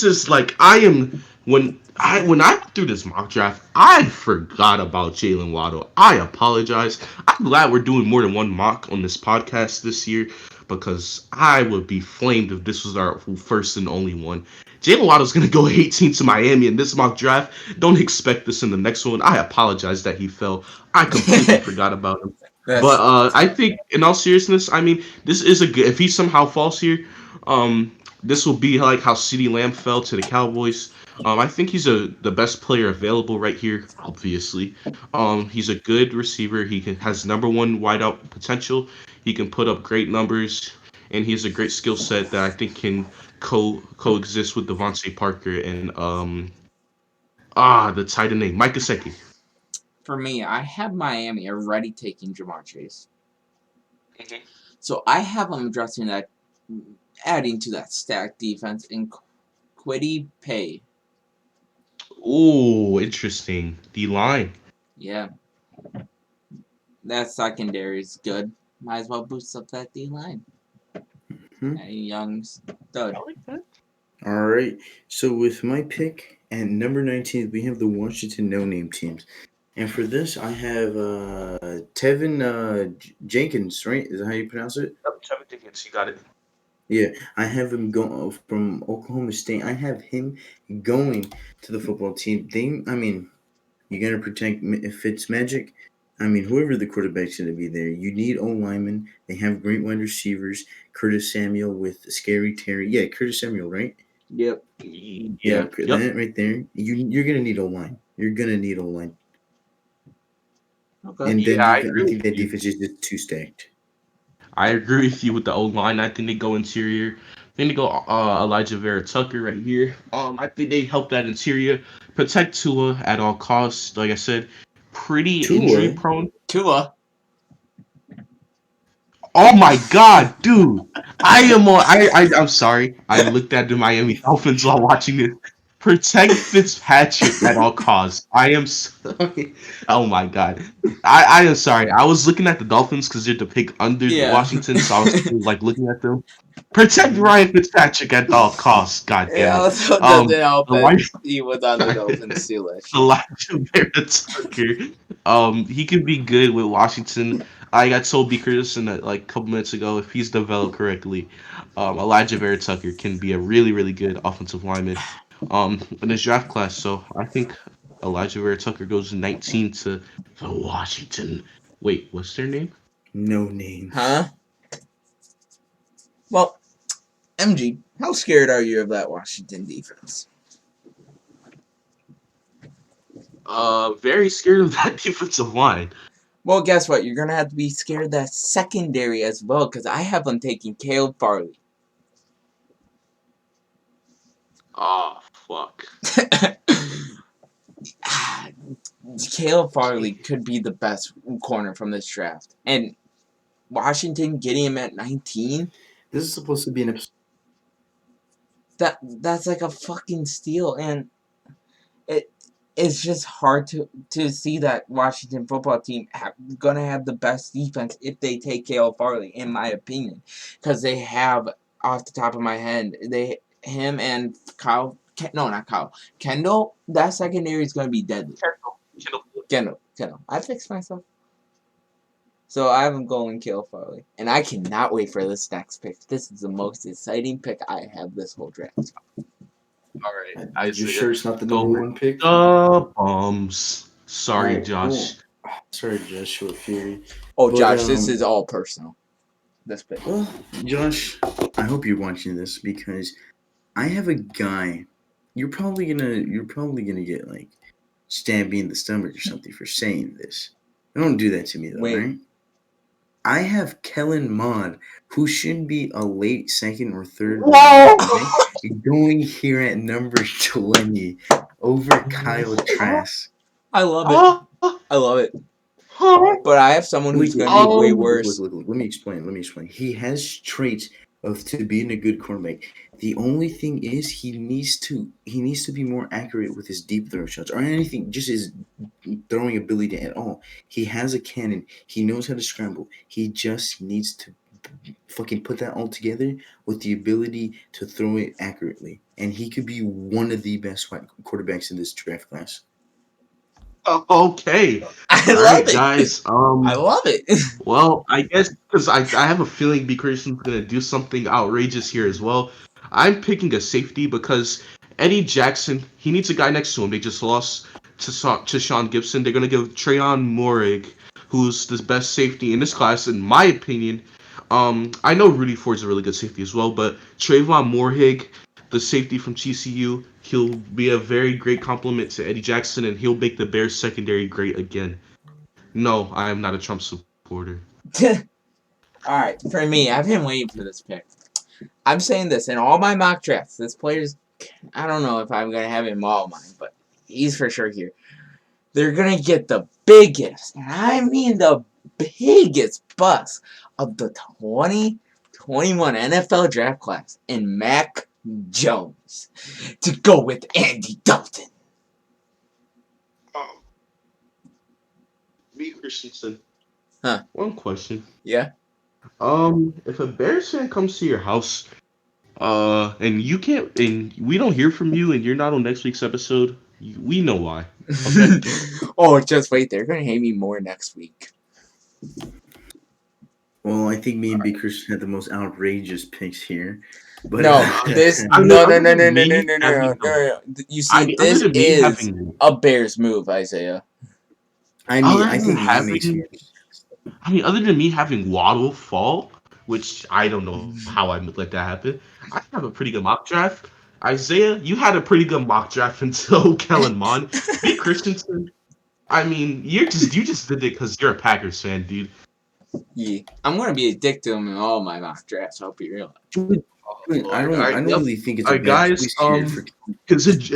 S3: is like I am when I went through this mock draft, I forgot about Jalen Waddle. I apologize. I'm glad we're doing more than one mock on this podcast this year because I would be flamed if this was our first and only one. Jalen Waddle's gonna go 18 to Miami in this mock draft. Don't expect this in the next one. I apologize that he fell. I completely forgot about him. But
S2: That's
S3: I think, in all seriousness, I mean, this is a good. If he somehow falls here, this will be like how CeeDee Lamb fell to the Cowboys. I think he's the best player available right here. Obviously, he's a good receiver. Has number one wideout potential. He can put up great numbers, and he has a great skill set that I think can coexist with Devontae Parker and the tight end name Mike Gesicki.
S2: for me. I have Miami already taking Jamar Chase,
S3: Mhm.
S2: so I have them addressing that, adding to that stacked defense in Quiddy Pay.
S3: Ooh, interesting. D line.
S2: Yeah, that secondary is good. Might as well boost up that D line.
S1: Hmm?
S2: A young
S3: I
S2: stud.
S3: like that.
S1: All right. So with my pick at number 19, we have the Washington No Name teams. And for this, I have Tevin Jenkins, right? Is that how you pronounce it?
S3: Yep, Trevor Dickens, you got it.
S1: Yeah, I have him go from Oklahoma State. I have him going to the football team. I mean, you're gonna protect Fitzmagic. I mean, whoever the quarterback's gonna be there, you need O linemen. They have great wide receivers. Curtis Samuel with Scary Terry. Yeah, Curtis Samuel, right?
S2: Yep.
S3: Yeah.
S1: Yep,
S3: Yep.
S1: that right there. You're gonna need O line. You're gonna need O line.
S2: Okay.
S1: And
S3: Yeah,
S1: then
S3: I agree
S1: I
S3: with
S1: think that
S3: you.
S1: defense is just too stacked.
S3: I agree with you with the O line. I think they go interior. I think they go Elijah Vera Tucker right here. I think they help that interior protect Tua at all costs. Like I said, pretty injury
S1: Tua,
S3: prone.
S2: Tua.
S3: Oh my God, dude! I am on. I'm sorry. I looked at the Miami Dolphins while watching this. Protect Fitzpatrick at all costs. I am sorry. Oh my God. I am sorry. I was looking at the Dolphins because they're the pick under
S2: Yeah.
S3: Washington, so I was like looking at them. Protect Ryan Fitzpatrick at all costs. God
S2: It
S3: damn it.
S2: also doesn't
S3: Um,
S2: help
S3: the
S2: that
S3: wide
S2: he was on the Dolphins too last year.
S3: Elijah Vera Tucker. He could be good with Washington. I got told B. Curtis like a couple minutes ago, if he's developed correctly, Elijah Vera Tucker can be a really, really good offensive lineman in this draft class. So I think Elijah Vera Tucker goes 19 to Washington. Wait, what's their name?
S1: no names.
S2: Huh? Well, MG, how scared are you of that Washington defense?
S3: Very scared of that defensive line.
S2: Well, guess what? You're gonna have to be scared of that secondary as well, because I have them taking Caleb Farley.
S3: Oh, fuck.
S2: Caleb Farley could be the best corner from this draft, and Washington getting him at 19.
S1: This is supposed to be an episode.
S2: That's like a fucking steal, and it's just hard to see that Washington football team gonna have the best defense if they take Caleb Farley, in my opinion, because they have, off the top of my head, him and Kyle. No, not Kyle. Kendall. That secondary is gonna be deadly. Kendall. I fixed myself. So I have him going Caleb Farley, and I cannot wait for this next pick. This is the most exciting pick I have this whole draft.
S3: All right,
S1: You
S3: Isaiah,
S1: sure it's not the
S3: go
S1: number
S3: with
S1: one pick?
S3: the bums.
S1: All
S3: Sorry,
S1: right.
S3: Josh.
S1: Well, sorry, Joshua Fury.
S2: Oh,
S1: But
S2: Josh, this is all personal. This pick.
S1: well, Josh, I hope you're watching this because I have a guy. You're probably gonna get like stabbed me in the stomach or something for saying this. Don't do that to me though,
S2: Wait.
S1: right? I have Kellen Mond, who should be a late second or third round guy, going here at number 20 over Kyle Trask.
S2: I love it.
S3: Oh,
S2: I love it.
S3: oh,
S2: But I have someone who's going to be way worse.
S1: Look. Let me explain. He has traits of to being a good cornerback. The only thing is he needs to be more accurate with his deep throw shots or anything, just his throwing ability at all. He has a cannon. He knows how to scramble. He just needs to fucking put that all together with the ability to throw it accurately. And he could be one of the best quarterbacks in this draft class.
S3: okay.
S2: I
S3: All
S2: love
S3: right,
S2: it.
S3: guys.
S2: I love it.
S3: Well, I guess because I have a feeling B. Christian's gonna do something outrageous here as well. I'm picking a safety because Eddie Jackson, he needs a guy next to him. They just lost to Sean Gibson. They're gonna give Trayon Morig, who's the best safety in this class, in my opinion. I know Rudy Ford's a really good safety as well, but Trayvon Moorhig, the safety from TCU, he'll be a very great compliment to Eddie Jackson, and he'll make the Bears secondary great again. No, I am not a Trump supporter.
S2: Alright, for me, I've been waiting for this pick. I'm saying this in all my mock drafts. This player's, I don't know if I'm going to have him all mine, but he's for sure here. They're going to get the biggest, and I mean the biggest bust of the 2021 NFL draft class in Mac Jones to go with Andy Dalton.
S3: B. Christensen.
S2: Huh.
S3: One question.
S2: Yeah?
S3: If a Bears fan comes to your house, and you can't, and we don't hear from you, and you're not on next week's episode, we know why. Okay.
S2: Oh, just wait. They're going to hate me more next week.
S1: Well, I think me and B. Christian had the most outrageous picks here. But
S2: No, this
S3: I mean,
S2: no.
S3: other than me having-
S2: You
S3: I
S2: see,
S3: mean, other
S2: this
S3: than me
S2: is
S3: having,
S2: a Bears move, Isaiah.
S1: I mean,
S3: other
S1: I
S3: than
S1: think mine makes
S3: having,
S1: more.
S3: other than me having Waddle fall, which I don't know how I let that happen, I have a pretty good mock draft. Isaiah, you had a pretty good mock draft until Kellen Mond. B. Christensen, I mean, you just did it because you're a Packers fan, dude.
S2: Yeah, I'm gonna be a dick to him in all my mock drafts. I hope you realize.
S1: But,
S3: Oh
S1: but I
S3: Lord. All
S1: don't I
S3: right.
S1: don't
S3: Yep.
S1: really think it's
S3: All
S1: a
S3: right,
S1: bad
S3: guys.
S1: choice here for.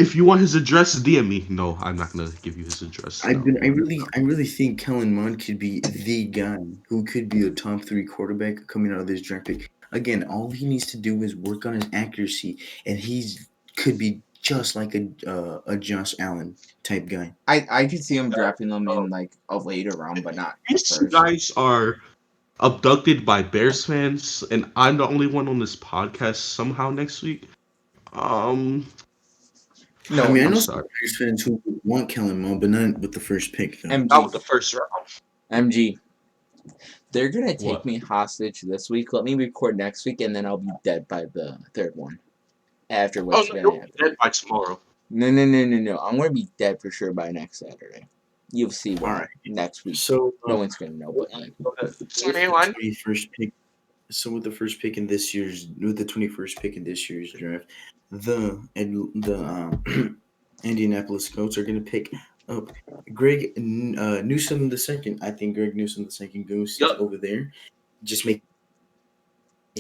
S3: If you want his address, DM me. No, I'm not gonna give you his address. No.
S1: I really think Kellen Mond could be the guy who could be a top 3 quarterback coming out of this draft pick. Again, all he needs to do is work on his accuracy, and he's could be just like a Josh Allen type guy.
S2: I could see him drafting them
S3: Uh,
S2: in like a later round, but not the
S3: these two
S2: first.
S3: guys are abducted by Bears fans, and I'm the only one on this podcast somehow next week. Um,
S1: I
S2: No,
S1: mean, I
S3: I'm
S1: know some
S3: sorry.
S1: Bears fans who would want Kellen Mond, but not with the first pick though.
S3: Not
S2: MG,
S3: with the first round.
S2: MG. They're gonna take
S3: What?
S2: me hostage this week. Let me record next week, and then I'll be dead by the third one. After
S3: Oh
S2: what's
S3: no,
S2: gonna
S3: you'll be
S2: happen.
S3: dead by tomorrow.
S2: No. I'm gonna be dead for sure by next Saturday. You'll see
S1: All
S2: why
S1: right.
S2: next week.
S1: So
S2: No one's gonna know, but like,
S1: with the 21st pick, with the first pick in this year's, with the 21st pick in this year's draft, the Indianapolis Colts are going to pick up Greg Newsome the second. I think Greg Newsome the second goes
S3: Yup.
S1: over there, just making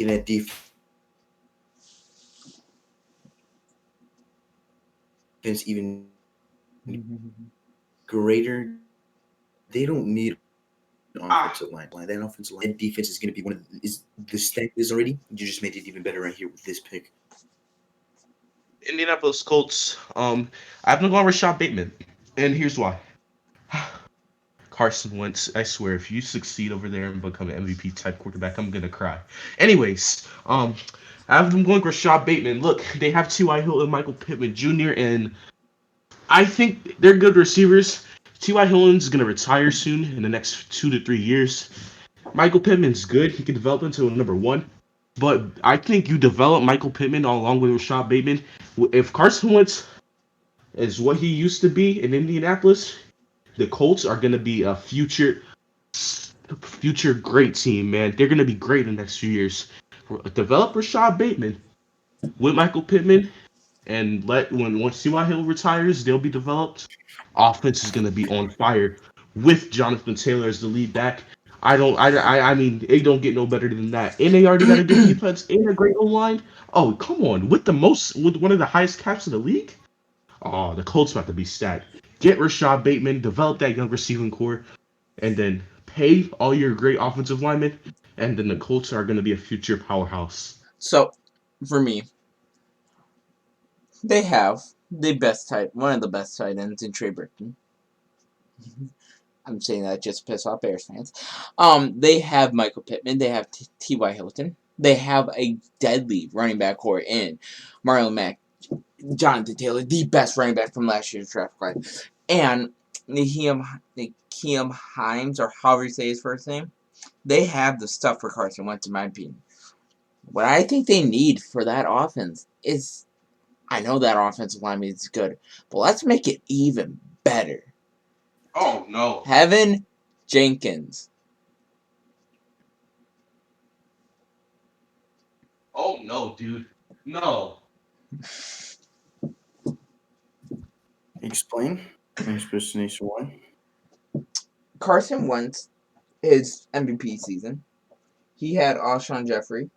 S1: that defense even greater. They don't need
S3: Ah,
S1: offensive line. That offensive line defense is going to be one of is the stack is already. You just made it even better right here with this pick.
S3: Indianapolis Colts. I've been going Rashad Bateman, and here's why. Carson Wentz, I swear, if you succeed over there and become an MVP type quarterback, I'm gonna cry. Anyways, I have them going Rashad Bateman. Look, they have T.Y. Hilton and Michael Pittman Jr., and I think they're good receivers. T.Y. Hilton's gonna retire soon in the next 2 to 3 years. Michael Pittman's good. He can develop into a number one. But I think you develop Michael Pittman along with Rashad Bateman. If Carson Wentz is what he used to be in Indianapolis, the Colts are going to be a future great team, man. They're going to be great in the next few years. Develop Rashad Bateman with Michael Pittman, and once T.Y. Hill retires, they'll be developed. Offense is going to be on fire with Jonathan Taylor as the lead back. I mean, it don't get no better than that. And they already got a good defense and a great O line. Oh, come on, with one of the highest caps in the league. Oh, the Colts about to be stacked. Get Rashad Bateman, develop that young receiving core, and then pay all your great offensive linemen, and then the Colts are going to be a future powerhouse.
S2: so for me, they have one of the best tight ends in Trey Burton. I'm saying that just to piss off Bears fans. They have Michael Pittman. They have T.Y. Hilton. They have a deadly running back core in Marlon Mack, Jonathan Taylor, the best running back from last year's draft class, and Naheem Himes, or however you say his first name. They have the stuff for Carson Wentz, in my opinion. What I think they need for that offense is, I know that offensive line is good, but let's make it even better.
S3: Oh no!
S2: Heaven Jenkins.
S3: Oh no, dude! No!
S1: Explain. Explanation why.
S2: Carson Wentz, his MVP season, he had Alshon Jeffrey.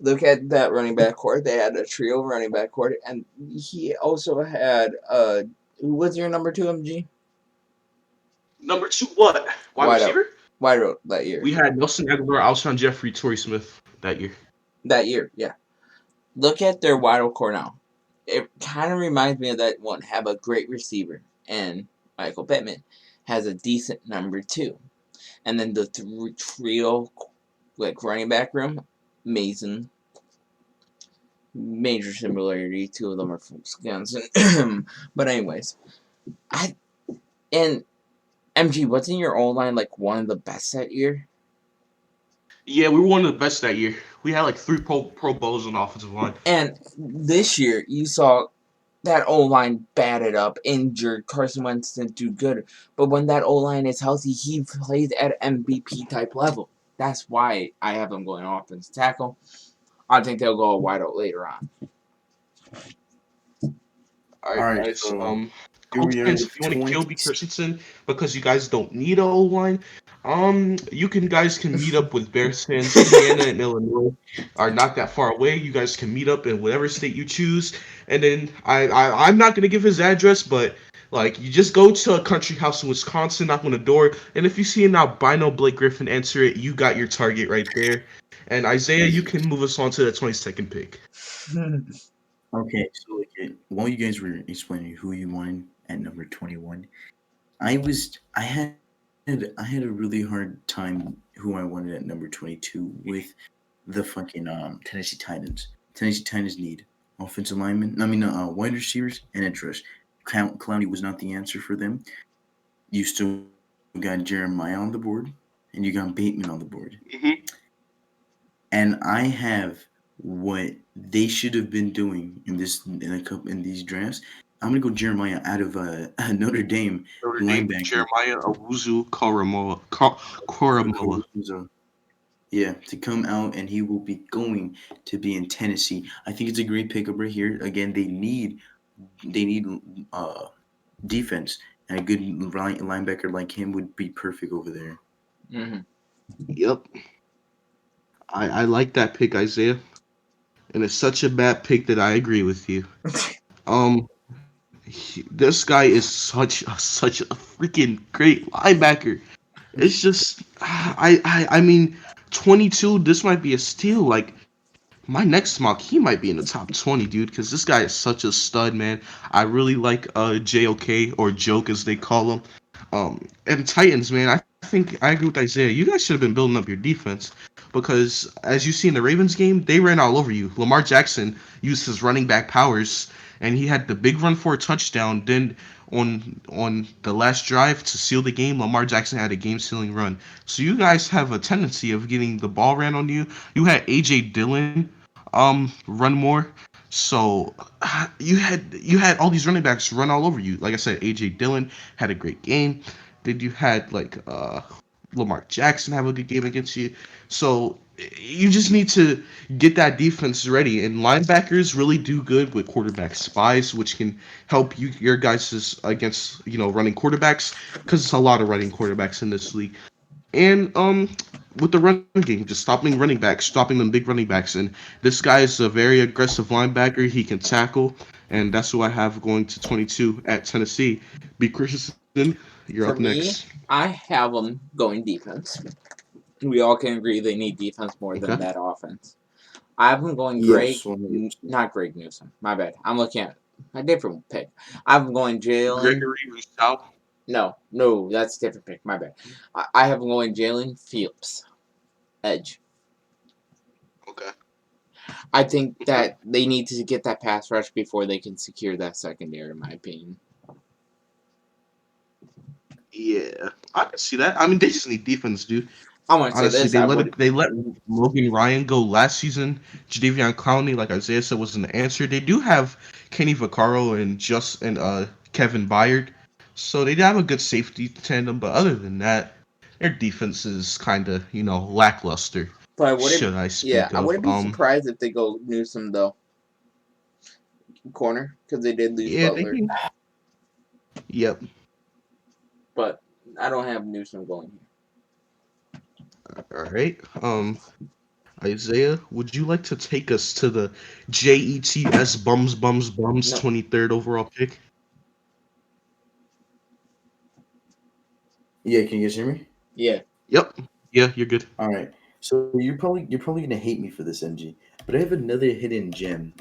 S2: Look at that running back core. They had a trio running back core, and he also had who was your number 2 MG?
S3: Number two, what? Wide
S2: Wide out,
S3: receiver?
S2: wide out that year.
S3: We had Nelson Aguilar, Alshon Jeffrey, Torrey Smith that year.
S2: That year, yeah. Look at their wide out core now. It kind of reminds me of that one. Have a great receiver, and Michael Pittman has a decent number 2, and then the trio, like running back room, Mason. Major similarity. 2 of them are from Wisconsin. But anyways, I and MG, wasn't your O line like one of the best that year?
S3: Yeah, we were one of the best that year. We had like 3 Pro Bowls on the offensive line.
S2: And this year, you saw that O line batted up, injured. Carson Wentz didn't do good. But when that O line is healthy, he plays at MVP type level. That's why I have him going offense tackle. I think they'll go wide out later on.
S3: All
S1: All
S3: right,
S1: right.
S3: guys.
S1: So Here
S3: Colts
S1: we are
S3: fans, if
S1: with
S3: you want to kill B
S1: 20.
S3: Christensen because you guys don't need a O line, you can guys can meet up with Bears fans. Indiana and Illinois are not that far away. You guys can meet up in whatever state you choose, and then I'm not gonna give his address, but like you just go to a country house in Wisconsin, knock on the door, and if you see an albino Blake Griffin answer it, you got your target right there. And Isaiah, you can move us on to the 22nd pick.
S1: Okay, so like while you guys were explaining who you wanted at number 21, I had a really hard time who I wanted at number 22 with the fucking Tennessee Titans. Tennessee Titans need offensive linemen. I mean, wide receivers and edge rush. Clowney was not the answer for them. You still got Jeremiah on the board, and you got Bateman on the board.
S3: Mm-hmm.
S1: And I have what they should have been doing in these drafts. I'm gonna go Jeremiah out of Notre Dame
S3: Notre Dame,
S1: linebacker.
S3: Jeremiah Owuzu Koramoah.
S1: Yeah, to come out and he will be going to be in Tennessee. I think it's a great pickup right here. Again, they need defense, and a good linebacker like him would be perfect over there.
S2: Mhm.
S3: Yep, I like that pick, Isaiah, and it's such a bad pick that I agree with you. Um, this guy is such a freaking great linebacker. It's just I mean, 22. This might be a steal. Like my next mock, he might be in the top 20, dude, because this guy is such a stud, man. I really like JOK or Joke as they call him. And Titans, man, I think I agree with Isaiah. You guys should have been building up your defense because, as you see in the Ravens game, they ran all over you. Lamar Jackson used his running back powers, and he had the big run for a touchdown. Then on the last drive to seal the game, Lamar Jackson had a game-sealing run. So you guys have a tendency of getting the ball ran on you. You had AJ Dillon run more. So you had all these running backs run all over you. Like I said, AJ Dillon had a great game. Then you had like Lamar Jackson have a good game against you. So you just need to get that defense ready. And linebackers really do good with quarterback spies, which can help your guys against running quarterbacks because it's a lot of running quarterbacks in this league. And with the run game, just stopping running backs, stopping them big running backs. And this guy is a very aggressive linebacker. He can tackle, and that's who I have going to 22 at Tennessee. B. Christensen, you're up
S2: For
S3: next.
S2: me, I have them going defense. We all can agree they need defense more
S3: Okay.
S2: than that offense. I have them going
S1: Yes, 100%.
S2: not Greg Newsom. My bad. I'm looking at a different pick. I have them going Jalen.
S3: Gregory Rousseau.
S2: No, that's a different pick. My bad. I have them going Jalen Phillips, edge.
S3: Okay.
S2: I think
S3: Okay.
S2: that they need to get that pass rush before they can secure that secondary, in my opinion.
S3: Yeah, I can see that. I mean, they just need defense, dude.
S2: I want to say
S3: Honestly,
S2: this. I would.
S3: they let Logan Ryan go last season. Jadavion Clowney, like Isaiah said, wasn't the answer. They do have Kenny Vaccaro and Kevin Byard, so they do have a good safety tandem. But other than that, their defense is kind of lackluster.
S2: But I wouldn't.
S3: Should I
S2: Yeah,
S3: speak
S2: I
S3: of?
S2: wouldn't be surprised if they go Newsom though, corner, because they did lose
S3: Yeah, they
S2: Butler.
S3: can. Yep.
S2: But I don't have Newsom going
S3: All right. Isaiah, would you like to take us to the JETS Bums
S2: here. No.
S3: 23rd overall pick?
S1: Yeah, can you guys hear me?
S2: Yeah.
S3: Yep. Yeah, you're good.
S1: All right. So you're probably gonna hate me for this, MG, but I have another hidden gem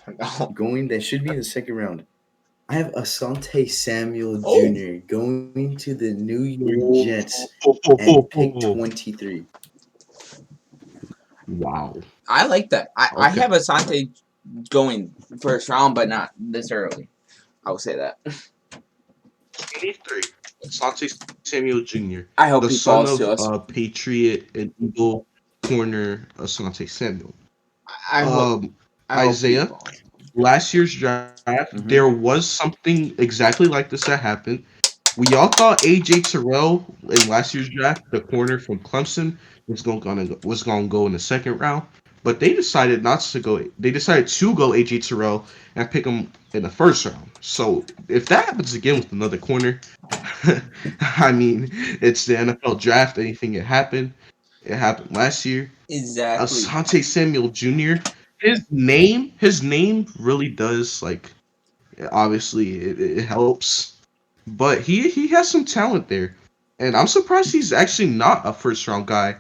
S2: No.
S1: going that should be in the second round. I have Asante Samuel
S2: Oh.
S1: Jr. going to the New York Jets at pick 23.
S3: Wow.
S2: I like that. I
S3: Okay.
S2: have Asante going first round, but not this early. I will say that.
S3: 23. Asante Samuel Jr.,
S2: I hope
S3: the
S2: he
S3: son
S2: falls to
S3: of
S2: us.
S3: Patriot and Eagle corner Asante Samuel.
S2: I hope. I hope he
S3: Isaiah,
S2: falls.
S3: last year's draft, there was something exactly like this that happened. We all thought AJ Terrell in last year's draft, the corner from Clemson, was going to go in the second round. but they decided not to go. They decided to go AJ Terrell and pick him in the first round. So if that happens again with another corner, I mean, it's the NFL draft. Anything can happen. It happened last year.
S2: Exactly.
S3: Asante Samuel Jr. His name really does like. Obviously, it helps, but he has some talent there, and I'm surprised he's actually not a first round guy,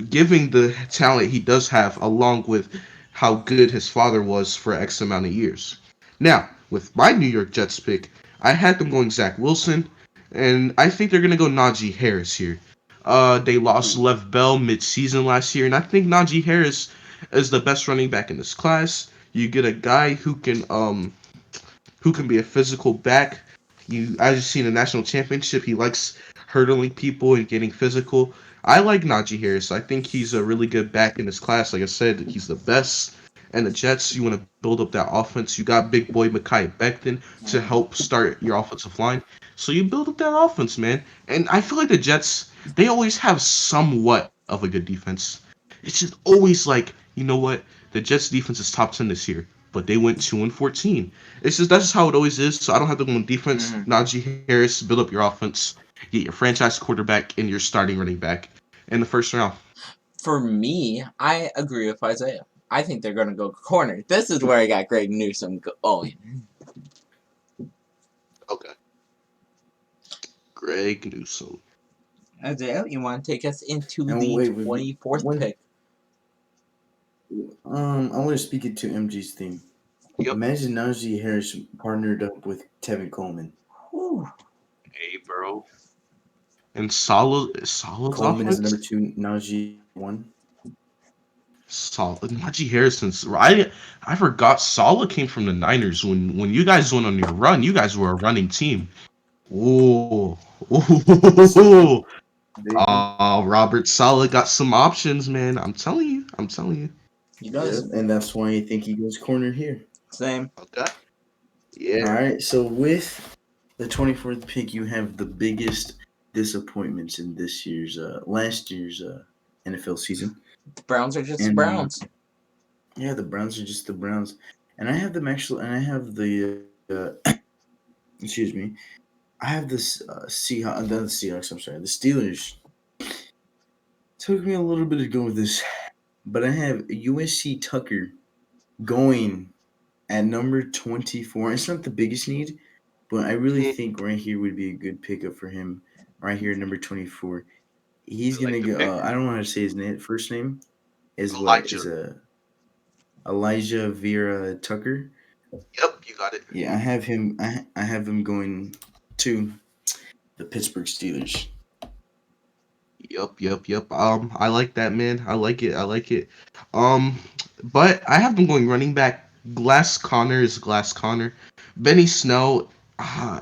S3: given the talent he does have, along with how good his father was for X amount of years. Now, with my New York Jets pick, I had them going Zach Wilson, and I think they're gonna go Najee Harris here. They lost
S2: Ooh.
S3: Lev Bell mid-season last year, and I think Najee Harris is the best running back in this class. You get a guy who can be a physical back. As you see in the national championship, he likes hurdling people and getting physical. I like Najee Harris. I think he's a really good back in this class. Like I said, he's the best. And the Jets, you want to build up that offense. You got big boy Mekhi Becton to help start your offensive line. So you build up that offense, man. And I feel like the Jets, they always have somewhat of a good defense. It's just always like, you know what? The Jets defense is top 10 this year, but they went 2-14. It's just that's just how it always is. So I don't have to go on defense.
S2: Mhm.
S3: Najee Harris, build up your offense, get your franchise quarterback and your starting running back in the first round.
S2: For me, I agree with Isaiah. I think they're going to go corner. This is where I got Greg Newsom going.
S3: Okay. Greg Newsom.
S2: Isaiah, you want to take us into
S1: And
S2: the
S1: wait,
S2: 24th
S1: one.
S2: pick?
S1: I want to speak it to MG's theme.
S3: Yep.
S1: Imagine Najee Harris partnered up with Tevin Coleman.
S2: Whew.
S3: Hey, bro. And Salah's
S1: Coleman is number
S3: offense.
S1: 2, Najee 1.
S3: Salah, Najee Harrison's. I forgot Salah came from the Niners when you guys went on your run. You guys were a running team. Ooh. Ooh.
S1: Baby.
S3: Robert Saleh got some options, man. I'm telling you. I'm telling you.
S2: He
S1: Yep,
S2: does.
S1: and that's why I think he goes corner here.
S2: Same.
S3: Okay.
S1: All
S3: Yeah.
S1: right, so with the 24th pick, you have the biggest disappointments in this year's, last year's NFL season.
S2: The Browns are just the
S1: And
S2: Browns.
S1: yeah, the Browns are just the Browns. And I have them actually, and I have excuse me, I have this Seahawks, the Seahawks, I'm sorry, the Steelers. Took me a little bit to go with this, but I have USC Tucker going at number 24. It's not the biggest need, but I really
S3: Mhm.
S1: think right here would be a good pickup for him. Right here, at number 24. He's
S3: I like
S1: gonna
S3: the
S1: go.
S3: pick.
S1: I don't know how to say his name. First name is what
S3: Elijah.
S1: is Elijah Vera Tucker.
S3: Yep, you got it.
S1: Yeah, I have him. I have him going to the Pittsburgh Steelers.
S3: Yep. I like that, man. I like it. I like it. Um, but I have them going running back. Glass Connor is Glass Connor. Benny Snell. Uh,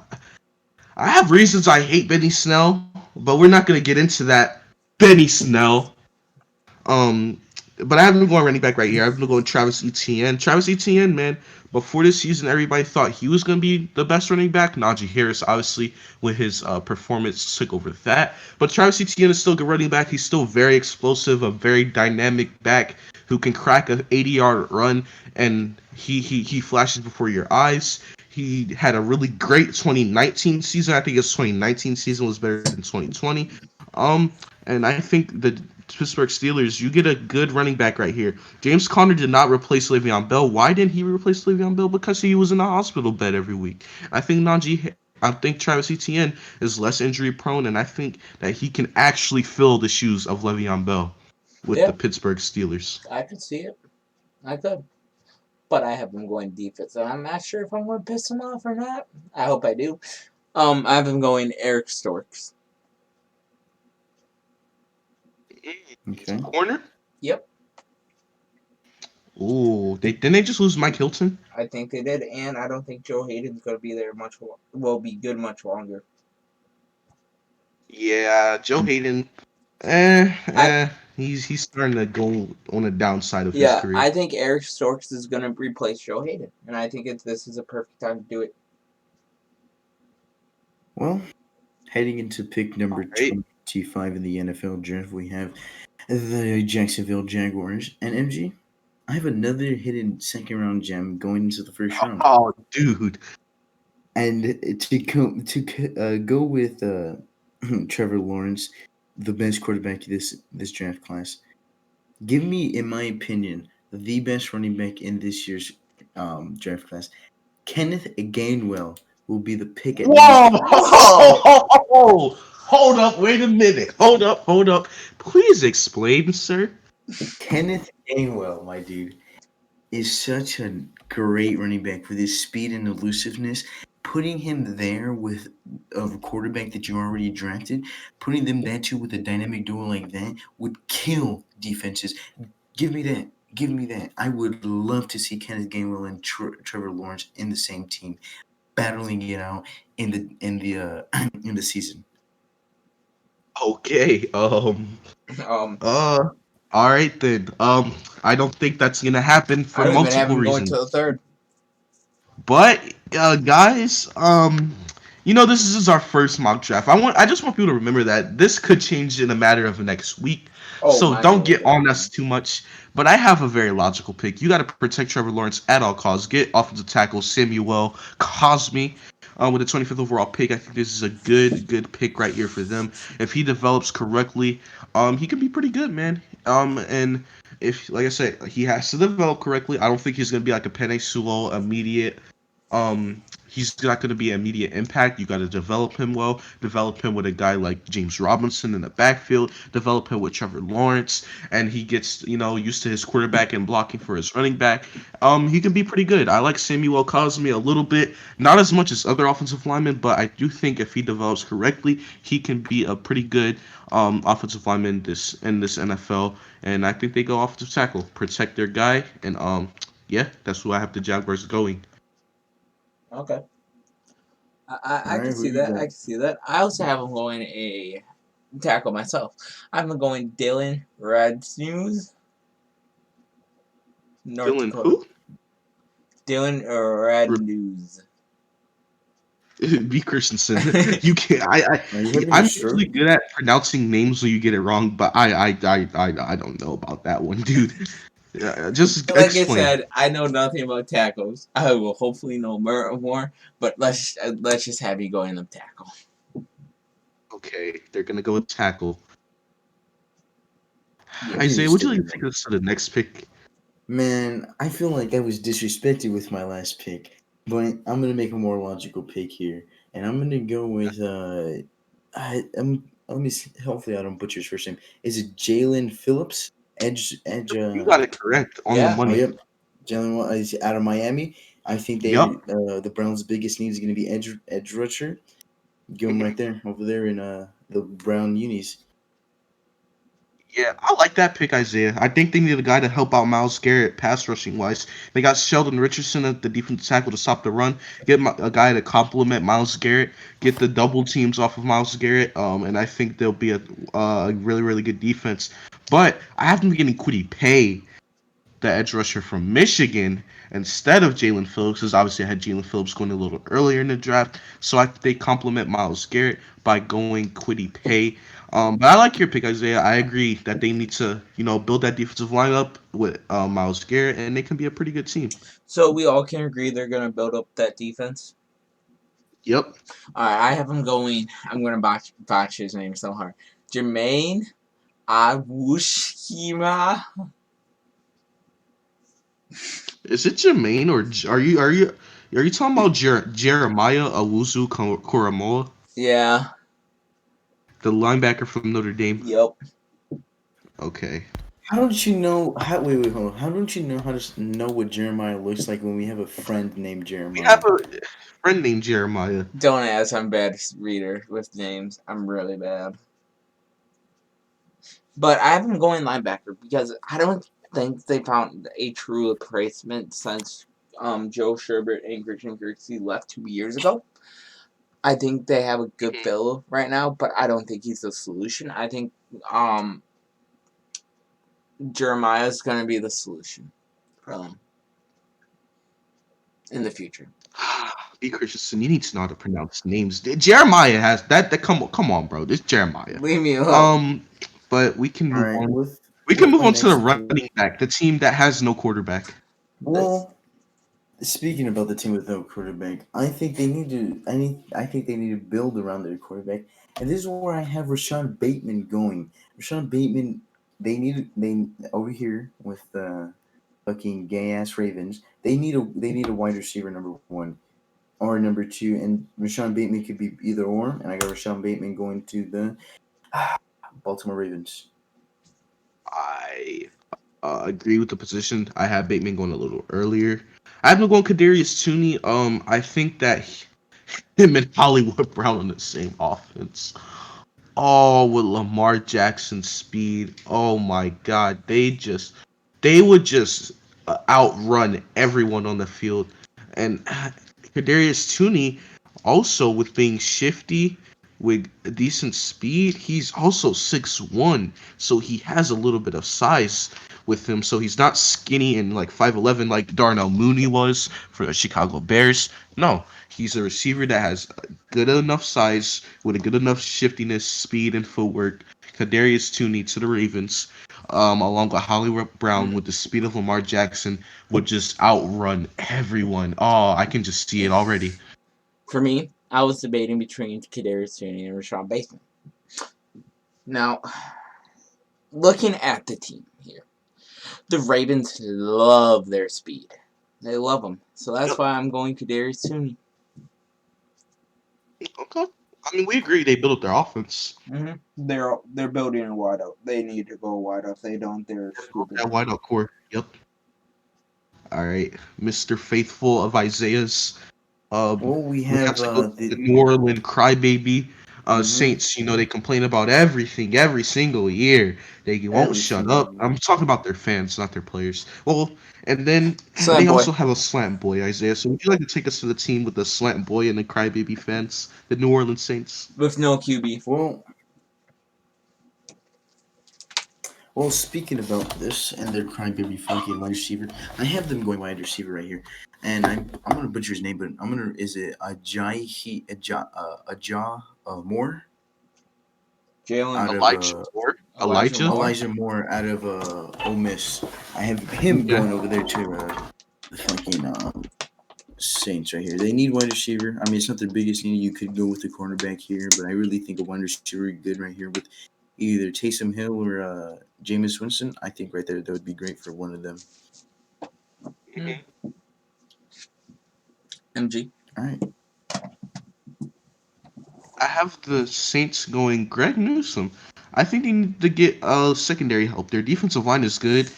S3: I have reasons I hate Benny Snell, but we're not gonna get into that. Benny Snell. Um, but I have been going running back right here. I've been going Travis Etienne. Travis Etienne, man. Before this season, everybody thought he was going to be the best running back. Najee Harris, obviously, with his performance, took over that. But Travis Etienne is still a good running back. He's still very explosive, a very dynamic back who can crack a 80-yard run, and he flashes before your eyes. He had a really great 2019 season. I think his 2019 season was better than 2020. Um, and I think the Pittsburgh Steelers, you get a good running back right here. James Conner did not replace Le'Veon Bell. Why didn't he replace Le'Veon Bell? Because he was in a hospital bed every week. I think Travis Etienne is less injury prone, and I think that he can actually fill the shoes of Le'Veon Bell with the
S2: Yeah,
S3: Pittsburgh Steelers.
S2: I could see it. I could. But I have him going defense, and I'm not sure if I'm going to piss him off or not. I hope I do. I have him going Eric Storks.
S1: Okay.
S3: Corner?
S2: Yep,
S3: Ooh, didn't they just lose Mike Hilton?
S2: I think they did, and I don't think Joe Hayden's going to be there much. Will be good much longer.
S3: Yeah, Joe Hayden.
S2: I
S3: He's starting to go on the downside of his
S2: Yeah,
S3: career.
S2: I think Eric Storks is going to replace Joe Hayden, and I think this is a perfect time to do it.
S1: Well, heading into pick number
S3: Right?
S1: 25 in the NFL draft, we have the Jacksonville Jaguars and MG. I have another hidden second round gem going into the first round,
S3: Oh, dude.
S1: and go with Trevor Lawrence, the best quarterback this draft class. Give me, in my opinion, the best running back in this year's draft class. Kenneth Gainwell will be the pick at number
S3: Whoa!
S1: 2.
S2: Whoa!
S3: Hold up, wait a minute. Hold up. Please explain, sir.
S1: Kenneth Gainwell, my dude, is such a great running back with his speed and elusiveness. Putting him there with a quarterback that you already drafted, putting them that two with a dynamic duo like that would kill defenses. Give me that. Give me that. I would love to see Kenneth Gainwell and Trevor Lawrence in the same team, battling it out in the season.
S3: Okay.
S2: Um,
S3: Uh. All right then. I don't think that's gonna happen
S2: I
S3: for
S2: don't even have
S3: multiple
S2: him going to the
S3: reasons.
S2: third.
S3: But guys, this is our first mock draft. I just want people to remember that this could change in a matter of the next week.
S2: Oh,
S3: So
S2: mine
S3: don't
S2: will
S3: get on us
S2: definitely.
S3: too much. But I have a very logical pick. You got to protect Trevor Lawrence at all costs. Get offensive tackle Samuel Cosme. With the 25th overall pick, I think this is a good pick right here for them. If he develops correctly, he can be pretty good, man. And if, like I said, he has to develop correctly, I don't think he's gonna be like a Penei Sewell immediate he's not going to be an immediate impact. You got to develop him well, develop him with a guy like James Robinson in the backfield, develop him with Trevor Lawrence, and he gets used to his quarterback and blocking for his running back. He can be pretty good. I like Samuel Cosme a little bit, not as much as other offensive linemen, but I do think if he develops correctly, he can be a pretty good offensive lineman this NFL. And I think they go offensive tackle, protect their guy, and yeah, that's who I have the Jaguars going.
S2: Okay.
S1: All
S2: I
S1: right,
S2: can
S1: who
S2: see
S1: you
S2: that. I
S1: got?
S2: can see that. I also have him going a tackle myself. I'm going Dylan Radsnews, North
S3: Dylan
S2: Dakota.
S3: who?
S2: Dylan Radnews.
S3: B. Christensen. You can't.
S1: Are you having a
S3: I'm usually
S1: stroke?
S3: good at pronouncing names when you get it wrong, but I don't know about that one, dude. Just
S2: Like I
S3: explain.
S2: said, I know nothing about tackles. I will hopefully know more, but let's just have you go in the tackle.
S3: Okay, they're gonna go with tackle.
S1: You're
S2: Yes.
S3: Isaiah, would you like
S1: stupid,
S3: to take
S1: man.
S3: us to the next pick?
S1: Man, I feel like I was disrespected with my last pick, but I'm gonna make a more logical pick here, and I'm gonna go with let me see, hopefully I don't butcher his first name. Is it Jalen Phillips? Edge.
S3: You got it correct on the
S2: Yeah.
S1: Oh
S3: money.
S1: yep, Jalen is out of Miami. I think
S3: Yup.
S1: the Browns' biggest need is gonna be edge rusher. Give him right there over there in the Brown unis.
S3: Yeah, I like that pick, Isaiah. I think they need a guy to help out Miles Garrett pass rushing wise. They got Sheldon Richardson at the defensive tackle to stop the run. Get a guy to complement Miles Garrett. Get the double teams off of Miles Garrett. And I think there'll be a really good defense. But I have them getting Quiddy Pay, the edge rusher from Michigan, instead of Jalen Phillips, because obviously I had Jalen Phillips going a little earlier in the draft. So they complement Miles Garrett by going Quiddy Pay. But I like your pick, Isaiah. I agree that they need to, build that defensive lineup with Miles Garrett, and they can be a pretty good team.
S2: So we all can agree they're gonna build up that defense.
S3: Yep.
S2: All right, I have him going. I'm gonna botch his name so hard. Jermaine Awushima.
S3: Is it Jermaine or are you talking about Jeremiah Owusu Koromoa,
S2: Yeah.
S3: the linebacker from Notre Dame?
S2: Yep.
S3: Okay.
S1: How don't you know? Wait, hold on. How don't you know how to know what Jeremiah looks like when we have a friend named
S3: We have
S1: Jeremiah?
S3: a friend named Jeremiah.
S2: Don't ask. I'm bad reader with names. I'm really bad. But I have him going linebacker because I don't think they found a true replacement since Joe Sherbert and Christian Kirksey left 2 years ago. I think they have a good fill right now, but I don't think he's the solution. I think um, Jeremiah's going to be the solution for them in the future.
S3: B. Christensen, you need to know how to pronounce names. Jeremiah has that. Come on, bro. This Jeremiah.
S2: Leave me alone.
S3: Um, but we can
S1: All
S3: move
S1: right,
S3: on. We can
S1: with
S3: move
S1: our
S3: on to the
S1: next
S3: running back, the team that has no quarterback.
S2: This
S1: well, speaking about the team with no quarterback, I think they need to. I think they need to build around their quarterback, and this is where I have Rashawn Bateman going. Rashawn Bateman, they over here with the fucking gay ass Ravens. They need a wide receiver number one or number two, and Rashawn Bateman could be either or. And I got Rashawn Bateman going to the Baltimore Ravens.
S3: I agree with the position. I have Bateman going a little earlier. I have him going Kadarius Tooney. I think that him and Hollywood Brown on the same offense. Oh, with Lamar Jackson's speed. Oh my God, they would just outrun everyone on the field. And Kadarius Tooney, also with being shifty, with decent speed, he's also 6'1", so he has a little bit of size with him. So he's not skinny and like 5'11" like Darnell Mooney was for the Chicago Bears. No, he's a receiver that has good enough size with a good enough shiftiness, speed, and footwork. Kadarius Tooney to the Ravens, along with Hollywood Brown with the speed of Lamar Jackson, would just outrun everyone. Oh, I can just see it already.
S2: for me, I was debating between Kadarius Toney and Rashawn Bateman. Now, looking at the team here, the Ravens love their speed. They love them, so that's
S3: Yep.
S2: why I'm going Kadarius Toney.
S3: Okay. I mean, we agree they built up their offense.
S2: They're building a wide out. They need to go wide out. If they don't, they're stupid.
S3: That wideout core. Yep. All right, Mr. Faithful of Isaiah's.
S1: Well, we
S3: We have
S1: have
S3: to go to the
S1: the.
S3: New Orleans crybaby
S1: Mm-hmm.
S3: Saints. They complain about everything every single year. They won't
S1: Every
S3: shut
S1: single
S3: up.
S1: year.
S3: I'm talking about their fans, not their players. Well, and then
S2: Slam
S3: they
S2: boy
S3: also have a slant boy, Isaiah. So would you like to take us to the team with the slant boy and the crybaby fans, the New Orleans Saints?
S2: with no QB.
S1: Well, well, speaking about this and their crybaby funky wide receiver, I have them going wide receiver right here, and I'm gonna butcher his name, but I'm gonna is it Ajah Moore
S2: Jalen
S1: out of
S3: Elijah Moore.
S2: Elijah Moore.
S1: Elijah Moore out of Ole Miss. I have him
S3: Yeah.
S1: going over there to the fucking Saints right here. They need wide receiver. I mean, it's not their biggest need. You could go with the cornerback here, but I really think a wide receiver would be good right here with either Taysom Hill or Jameis Winston. I think right there that would be great for one of them.
S2: Hmm. MG.
S1: All right.
S3: I have the Saints going Greg Newsom. I think they need to get secondary help. Their defensive line is good.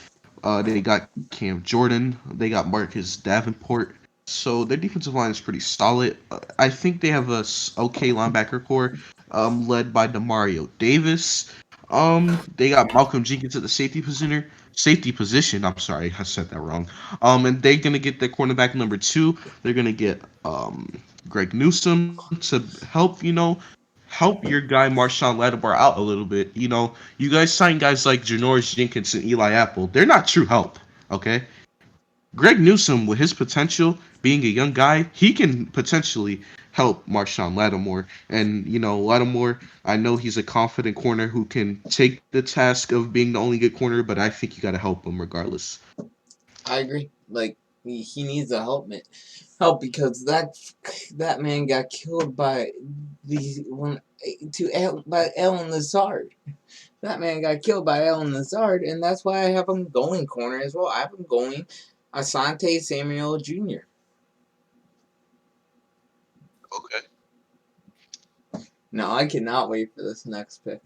S3: They got Cam Jordan. They got Marcus Davenport. So their defensive line is pretty solid. I think they have a okay linebacker core, led by Demario Davis. They got Malcolm Jenkins at the safety position. I'm sorry, I said that wrong. And they're gonna get their cornerback number two. They're gonna get Greg Newsom to help your guy Marshawn Lattimore out a little bit. You guys sign guys like Janoris Jenkins and Eli Apple. They're not true help. Okay, Greg Newsom, with his potential, being a young guy, he can potentially help Marshawn Lattimore. And Lattimore, I know he's a confident corner who can take the task of being the only good corner, but I think you got to help him regardless.
S2: I agree. Like he needs a help because that man got killed by by Ellen Lazard. That man got killed by Ellen Lazard, and that's why I have him going corner as well. I have him going Asante Samuel Jr.
S3: Okay.
S2: No, I cannot wait for this next pick.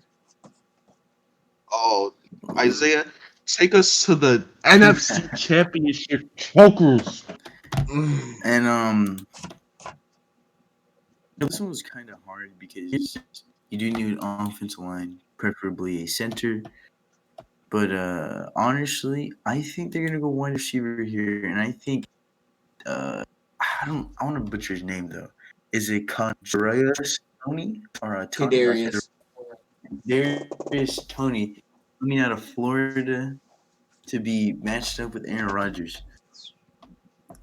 S3: Oh, Isaiah, take us to the NFC Championship chokers.
S1: And this one was kind of hard because you do need an offensive line, preferably a center. But honestly, I think they're gonna go wide receiver here, and I think uh, I want to butcher his name though. Is it Contreras Tony or Tony? I said
S2: Kadarius.
S1: there is Tony coming out of Florida to be matched up with Aaron Rodgers.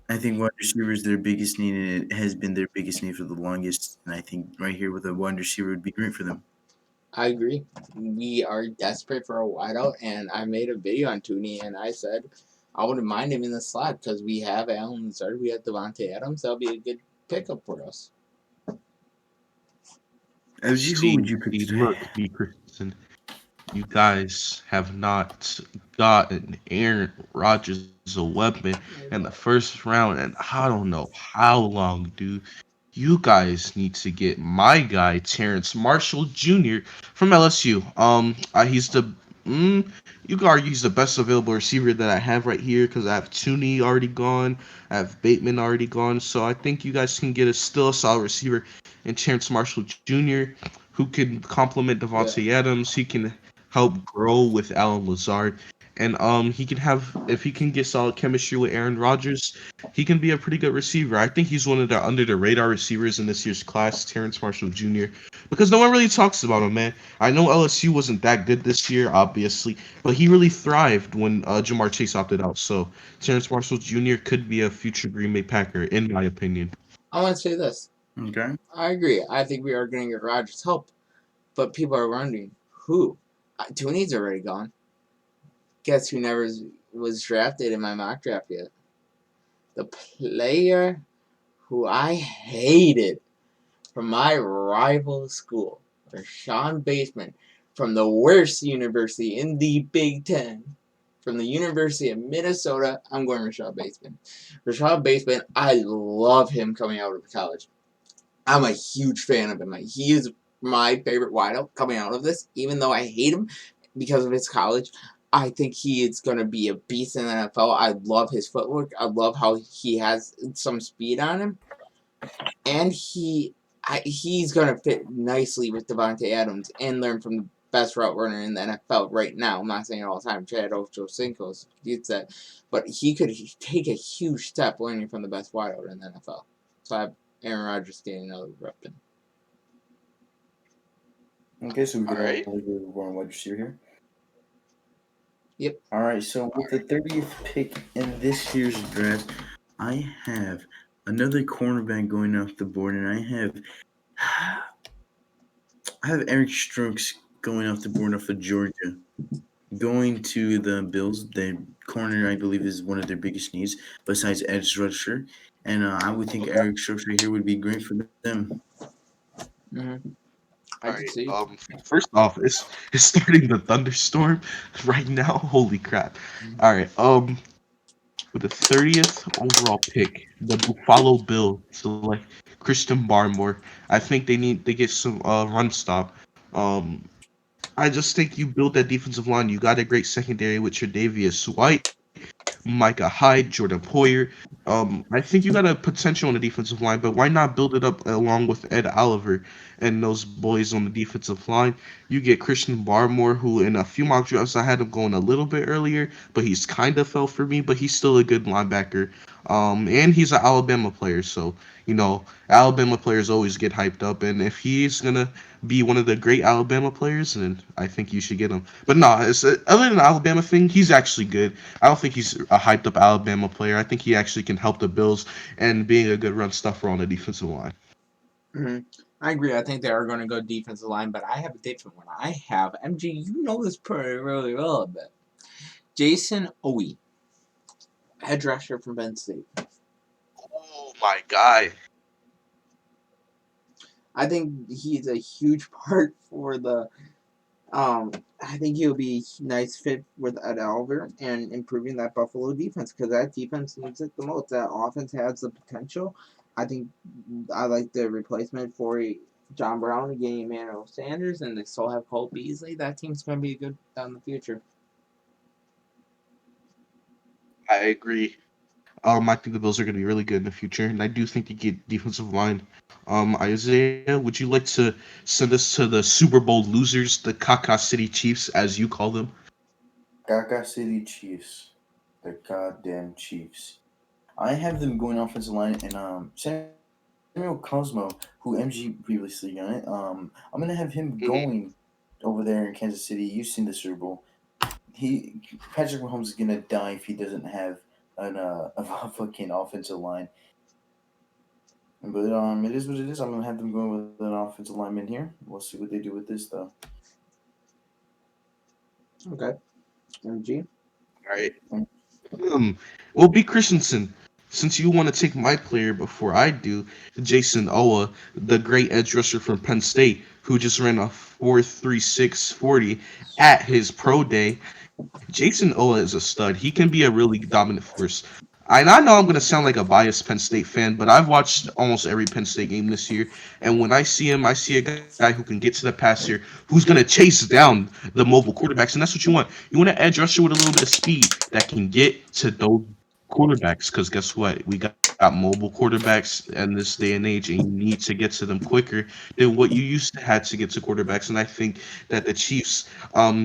S1: I think wide receiver is their biggest need, and it has been their biggest need for the longest. And I think right here with a wide receiver would be great for them.
S2: I agree. We are desperate for a wideout, and I made a video on Tooney, and I said I wouldn't mind him in the slot because we have Allen Lazard, we have Devontae Adams. That'll be a good pickup for us.
S1: LG, who would
S3: See,
S1: you pick
S3: see,
S1: today?
S3: look, B. Christensen, you guys have not gotten Aaron Rodgers a weapon in the first round, and I don't know how long, dude. You guys need to get my guy Terrence Marshall Jr. from LSU. He's the you could argue he's the best available receiver that I have right here because I have Tooney already gone, I have Bateman already gone, so I think you guys can get a still a solid receiver in Terrence Marshall Jr. who can complement
S2: Yeah.
S3: Devontae Adams. He can help grow with Alan Lazard. And he can have if he can get solid chemistry with Aaron Rodgers, he can be a pretty good receiver. I think he's one of the under the radar receivers in this year's class, Terrence Marshall Jr. Because no one really talks about him, man. I know LSU wasn't that good this year, obviously, but he really thrived when Jamar Chase opted out. So Terrence Marshall Jr. could be a future Green Bay Packer, in my opinion.
S2: I want to say this.
S1: Okay.
S2: I agree. I think we are going to get Rodgers' help, but people are wondering who. Tooney's already gone. Guess who never was drafted in my mock draft yet? The player who I hated from my rival school, Rashawn Bateman, from the worst university in the Big Ten, from the University of Minnesota. I'm going Rashawn Bateman. Rashawn Bateman, I love him coming out of college. I'm a huge fan of him. He is my favorite wideout coming out of this, even though I hate him because of his college. I think he is going to be a beast in the NFL. I love his footwork. I love how he has some speed on him, and he's going to fit nicely with Devontae Adams and learn from the best route runner in the NFL right now. I'm not saying it all the time. Chad Ochocinco gets that, but he could take a huge step learning from the best wideout in the NFL. So I have Aaron Rodgers getting another rep in.
S1: Okay, so we
S3: All
S1: could
S3: right.
S1: all go one wide receiver here.
S2: Yep.
S1: All right, so with the 30th pick in this year's draft, I have another cornerback going off the board, and I have Eric Stokes going off the board off of Georgia. Going to the Bills, the corner I believe is one of their biggest needs besides edge rusher, and I would think Eric Stokes right here would be great for them.
S2: Mm-hmm.
S3: All
S2: I can
S3: right.
S2: see.
S3: First off, it's starting the thunderstorm right now. Holy crap! All right. With the 30th overall pick, the Buffalo Bills select Christian Barmore. I think they get some run stop. Um, I just think you build that defensive line. You got a great secondary with Tre'Davious White, Micah Hyde, Jordan Poyer. I think you got a potential on the defensive line, but why not build it up along with Ed Oliver and those boys on the defensive line? You get Christian Barmore, who in a few mock drafts I had him going a little bit earlier, but he's kind of fell for me, but he's still a good linebacker. And he's an Alabama player, so Alabama players always get hyped up, and if he's gonna be one of the great Alabama players, then I think you should get him. But no, other than the Alabama thing, he's actually good. I don't think he's a hyped up Alabama player. I think he actually can help the Bills and being a good run stuffer on the defensive line.
S2: Mm-hmm. I agree. I think they are going to go defensive line, but I have a different one. I have MG. You know this pretty really well a bit. Jason Owe, edge rusher from Penn State.
S3: Oh my guy.
S2: I think he's a huge part for the. I think he'll be a nice fit with Ed Oliver and improving that Buffalo defense because that defense needs it the most. That offense has the potential. I think I like the replacement for John Brown getting Emmanuel Sanders, and they still have Cole Beasley. That team's going to be good down the future.
S3: I agree. I think the Bills are going to be really good in the future, and I do think they get defensive line. Isaiah, would you like to send us to the Super Bowl losers, the Kaka City Chiefs, as you call them?
S1: Gaga City Chiefs, the goddamn Chiefs. I have them going offensive line and Samuel Cosmo, who MG previously got it. I'm gonna have him going
S3: Mhm.
S1: over there in Kansas City. You've seen the Super Bowl. Patrick Mahomes is gonna die if he doesn't have a fucking offensive line. But it is what it is. I'm gonna have them going with an offensive lineman here. We'll see what they do with this though.
S2: Okay. MG.
S3: All right. Um, well, B. Christensen, since you want to take my player before I do, Jason Owa, the great edge rusher from Penn State, who just ran a 4.36 40 at his pro day. Jason Owa is a stud. He can be a really dominant force. And I know I'm going to sound like a biased Penn State fan, but I've watched almost every Penn State game this year. And when I see him, I see a guy who can get to the passer, who's going to chase down the mobile quarterbacks. And that's what you want. You want an edge rusher with a little bit of speed that can get to those quarterbacks. Because guess what? We got mobile quarterbacks in this day and age, and you need to get to them quicker than what you used to have to get to quarterbacks. And I think that the Chiefs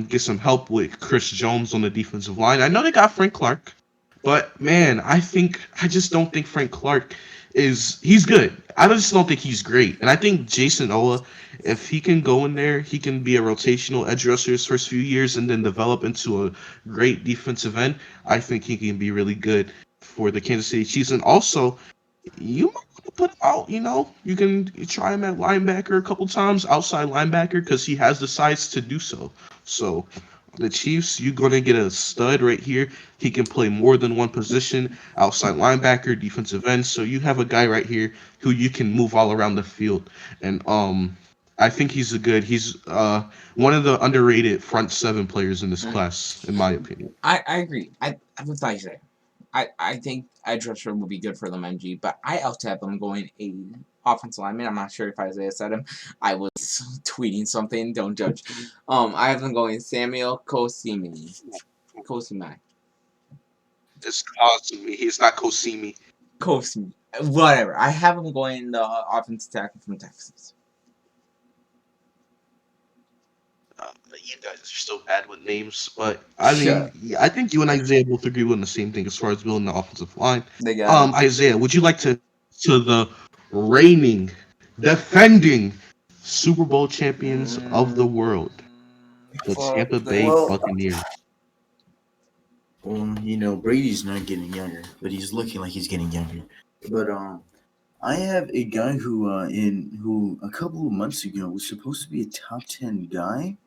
S3: get some help with Chris Jones on the defensive line. I know they got Frank Clark, but man, I just don't think Frank Clark he's good. I just don't think he's great. And I think Jason Owa, if he can go in there, he can be a rotational edge rusher his first few years and then develop into a great defensive end. I think he can be really good for the Kansas City Chiefs. And also, you might want to put out, you can try him at linebacker a couple times, outside linebacker, because he has the size to do so. So the Chiefs, you're gonna get a stud right here. He can play more than one position, outside linebacker, defensive end. So you have a guy right here who you can move all around the field. And I think he's one of the underrated front seven players in this class, in my opinion.
S2: I agree. I would like to say. I think edge rusher would be good for them, MG, but I also have them going a offensive lineman. I'm not sure if Isaiah said him. I was tweeting something. Don't judge. I have them going Samuel Kosimai. Kosimai.
S3: It's Cosme. He's not Kosimi.
S2: Kosimai. Whatever. I have them going the offensive tackle from Texas.
S3: You guys are so bad with names, but I
S2: Shut
S3: mean, yeah, I think you and Isaiah both agree on the same thing as far as building the offensive line.
S2: They got
S3: Isaiah, would you like to the reigning, defending Super Bowl champions of the world, the
S2: fuck
S3: Tampa Bay
S2: this.
S1: Well,
S3: Buccaneers?
S1: Brady's not getting younger, but he's looking like he's getting younger. But I have a guy who a couple of months ago was supposed to be a top 10 guy.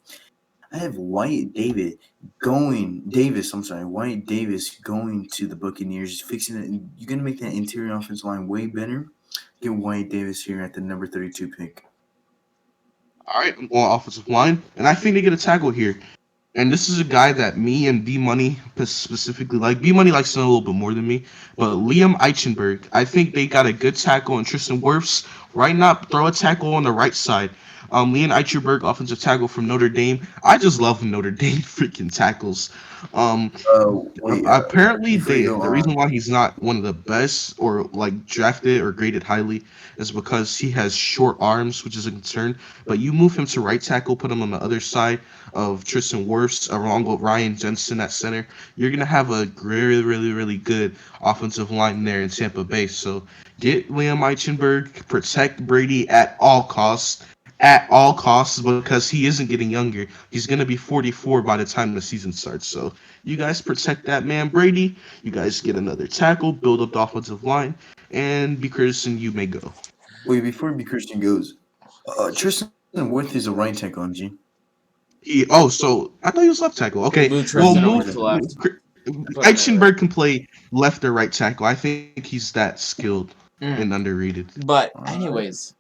S1: I have White Davis going to the Buccaneers, fixing it. You're gonna make that interior offensive line way better. Get White Davis here at the number 32 pick.
S3: All right, I'm going offensive line, and I think they get a tackle here. And this is a guy that me and B Money specifically like. B Money likes him a little bit more than me, but Liam Eichenberg. I think they got a good tackle in Tristan Wirfs. Right now, throw a tackle on the right side. Liam Eichenberg, offensive tackle from Notre Dame. I just love Notre Dame freaking tackles. Um,
S1: Wait,
S3: Apparently,
S1: before you go
S3: the
S1: on,
S3: reason why he's not one of the best or like drafted or graded highly is because he has short arms, which is a concern. But you move him to right tackle, put him on the other side of Tristan Wirfs, along with Ryan Jensen at center. You're gonna have a really, really, really good offensive line there in Tampa Bay. So get Liam Eichenberg, protect Brady at all costs. At all costs, because he isn't getting younger. He's going to be 44 by the time the season starts. So you guys protect that man, Brady. You guys get another tackle, build up the offensive line, and B. Christian, you may go.
S1: wait, before B. Christian goes, Tristan Wirth is a right tackle, MG.
S3: So I thought he was left tackle. Okay,
S2: Move
S3: well,
S2: Tristan over
S3: move.
S2: to left. Put him at right.
S3: Eichenberg can play left or right tackle. I think he's that skilled and
S2: Mm.
S3: underrated.
S2: But
S1: Alright.
S2: anyways,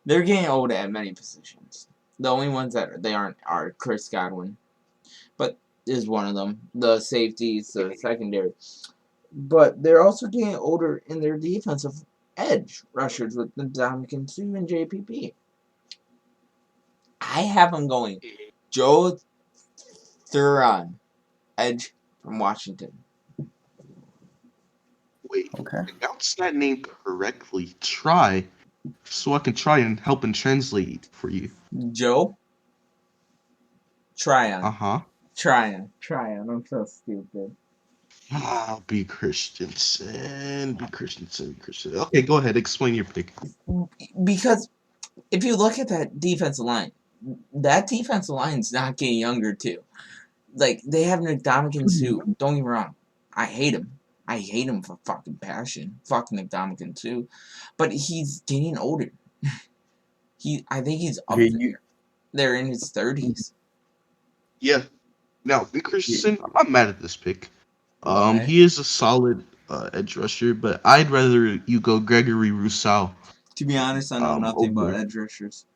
S2: they're getting old at many positions. The only ones that they aren't are Chris Godwin, but is one of them. The safeties, the secondary, but they're also getting older in their defensive edge rushers with the Dominican Sue and JPP. I have them going Joe Thuran, edge from Washington.
S3: Wait,
S1: Okay.
S3: pronounce that name correctly. Try, so I can try and help and translate for you.
S2: Joe Tryon.
S3: Uh-huh.
S2: Tryon. I'm so stupid.
S3: B. Christensen. B. Christensen. Christensen. Okay, go ahead. Explain your pick.
S2: Because if you look at that defensive line is not getting younger too. Like, they have Ndamukong Suh. Don't get me wrong. I hate him. I hate him for fucking passion. Fuck Ndamukong Suh. But he's getting older. I think he's up
S1: Okay,
S2: there. They're in his 30s.
S3: Yeah. Now, B.
S1: Yeah,
S3: Christensen, I'm not mad at this pick.
S2: Why?
S3: He is a solid edge rusher, but I'd rather you go Gregory Rousseau
S2: To be honest, I know nothing about
S3: over
S2: edge rushers.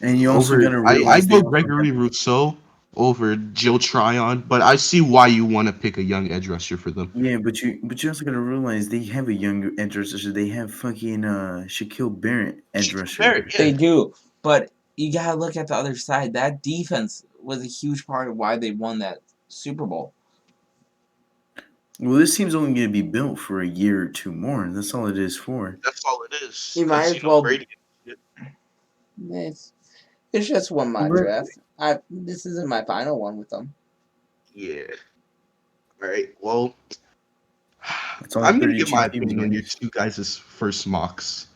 S1: and you also
S3: over.
S1: gotta
S3: I
S1: realize they
S3: go
S1: also have
S3: Gregory Rousseau over Jill Tryon, but I see why you want to pick a young edge rusher for them.
S1: yeah, but you also gotta realize they have a younger edge rusher. They have fucking Shaquille Barrett edge
S3: Shaquille
S1: rusher.
S3: Barrett,
S2: They
S3: yeah,
S2: do, but you gotta look at the other side. That defense was a huge part of why they won that Super Bowl.
S1: Well, this team's only gonna be built for a year or two more. That's all it is for.
S3: that's all it is.
S2: You might
S3: Because
S2: as well.
S3: Brady.
S2: It's it's just one mock
S1: But
S2: draft. This isn't my final one with them.
S3: Yeah. All right. Well,
S1: it's only
S3: I'm gonna give
S1: 32
S3: my
S1: teams,
S3: opinion on your
S1: guys.
S3: two guys' first mocks.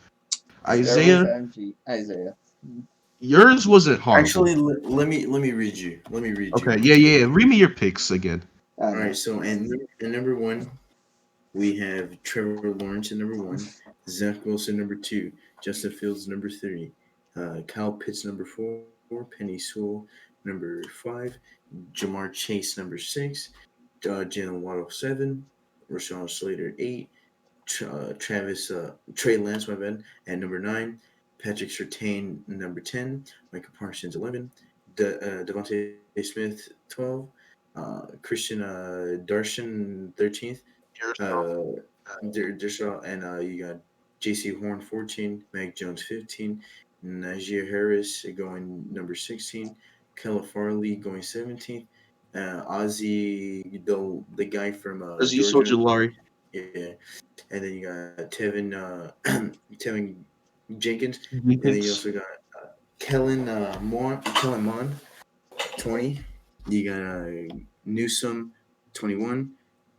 S2: Start with
S3: Isaiah,
S2: MG Isaiah.
S3: yours wasn't horrible.
S1: Actually, let me read you. Let me read you.
S3: Okay, yeah, yeah, yeah. Read me your picks again.
S2: I
S1: All
S2: know.
S1: right. So and number one, we have Trevor Lawrence at number one, Zach Wilson number two, Justin Fields number three, Kyle Pitts number four, Penny Sewell number five, Jamar Chase number six, Jalen Waddle seven, Rashawn Slater eight, Trey Lance, my bad, at number nine, Patrick Surtain number 10, Micah Parsons 11, Devontae Smith 12, Christian Darshan 13th,
S3: Yours, bro.
S1: uh, Dershaw, and you got J.C. Horn 14, Mac Jones 15, Najee Harris going number 16, Kella Farley going 17th, Ozzy, the guy from
S3: Aziz
S1: Georgia,
S3: Ojulari.
S1: yeah, and then you got Tevin Jenkins, and then you
S3: Jenkins.
S1: also got Kellen Mond 20. You got Newsom 21,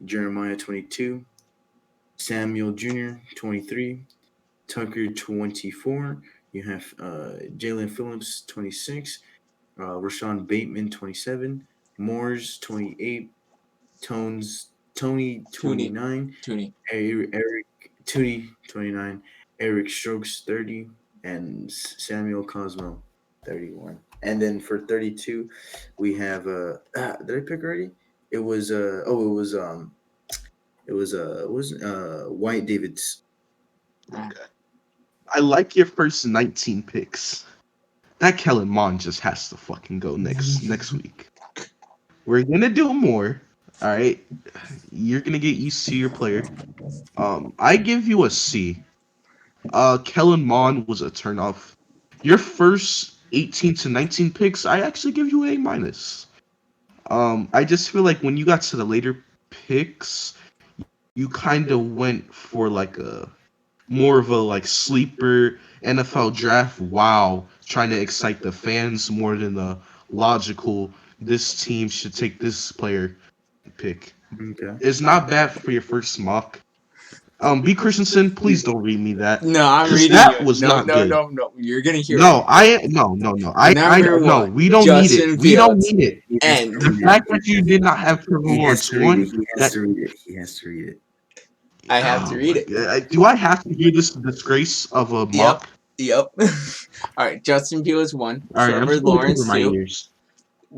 S1: Jeremiah 22, Samuel Jr. 23, Tucker 24. You have Jalen Phillips 26, Rashawn Bateman 27, Moores 28, Tony
S2: Toonie.
S1: 29,
S2: Toonie.
S1: Eric Tootie 29, Eric Strokes 30, and Samuel Cosmo 31. And then for 32, we have did I pick already? It was White Davids.
S2: Ah,
S3: Okay. I like your first 19 picks. That Kellen Mond just has to fucking go next week. We're gonna do more. All right. You're gonna get used to your player. I give you a C. Kellen Mond was a turnoff. Your first 18 to 19 picks, I actually give you A minus. I just feel like when you got to the later picks, you kind of went for like a more of a like sleeper NFL draft. Wow, trying to excite the fans more than the logical. This team should take this player pick.
S1: Okay.
S3: It's not bad for your first mock. B. Christensen, please don't read me that,
S2: No, I'm
S3: because
S2: reading you.
S3: that was
S2: No,
S3: not
S2: no,
S3: good.
S2: no, no. You're gonna hear it.
S3: No, no.
S2: Number
S3: No.
S2: one,
S3: We don't need it.
S2: Justin
S3: We don't
S2: Fields.
S3: need it.
S1: He has to
S2: And
S3: The
S1: read it.
S3: fact that you did not have Trevor
S1: He has
S3: Lawrence
S1: to read it.
S3: one,
S1: He has
S3: that
S1: to read it. He has to read it.
S2: I have to
S3: oh
S2: read
S3: my
S2: it.
S3: god, do I have to hear this disgrace of a
S2: Yep.
S3: mock?
S2: Yep. All right. Justin Fields 1,
S3: All right, I'm
S2: Trevor
S3: just gonna cover
S2: Lawrence
S3: my
S2: 2,
S3: ears.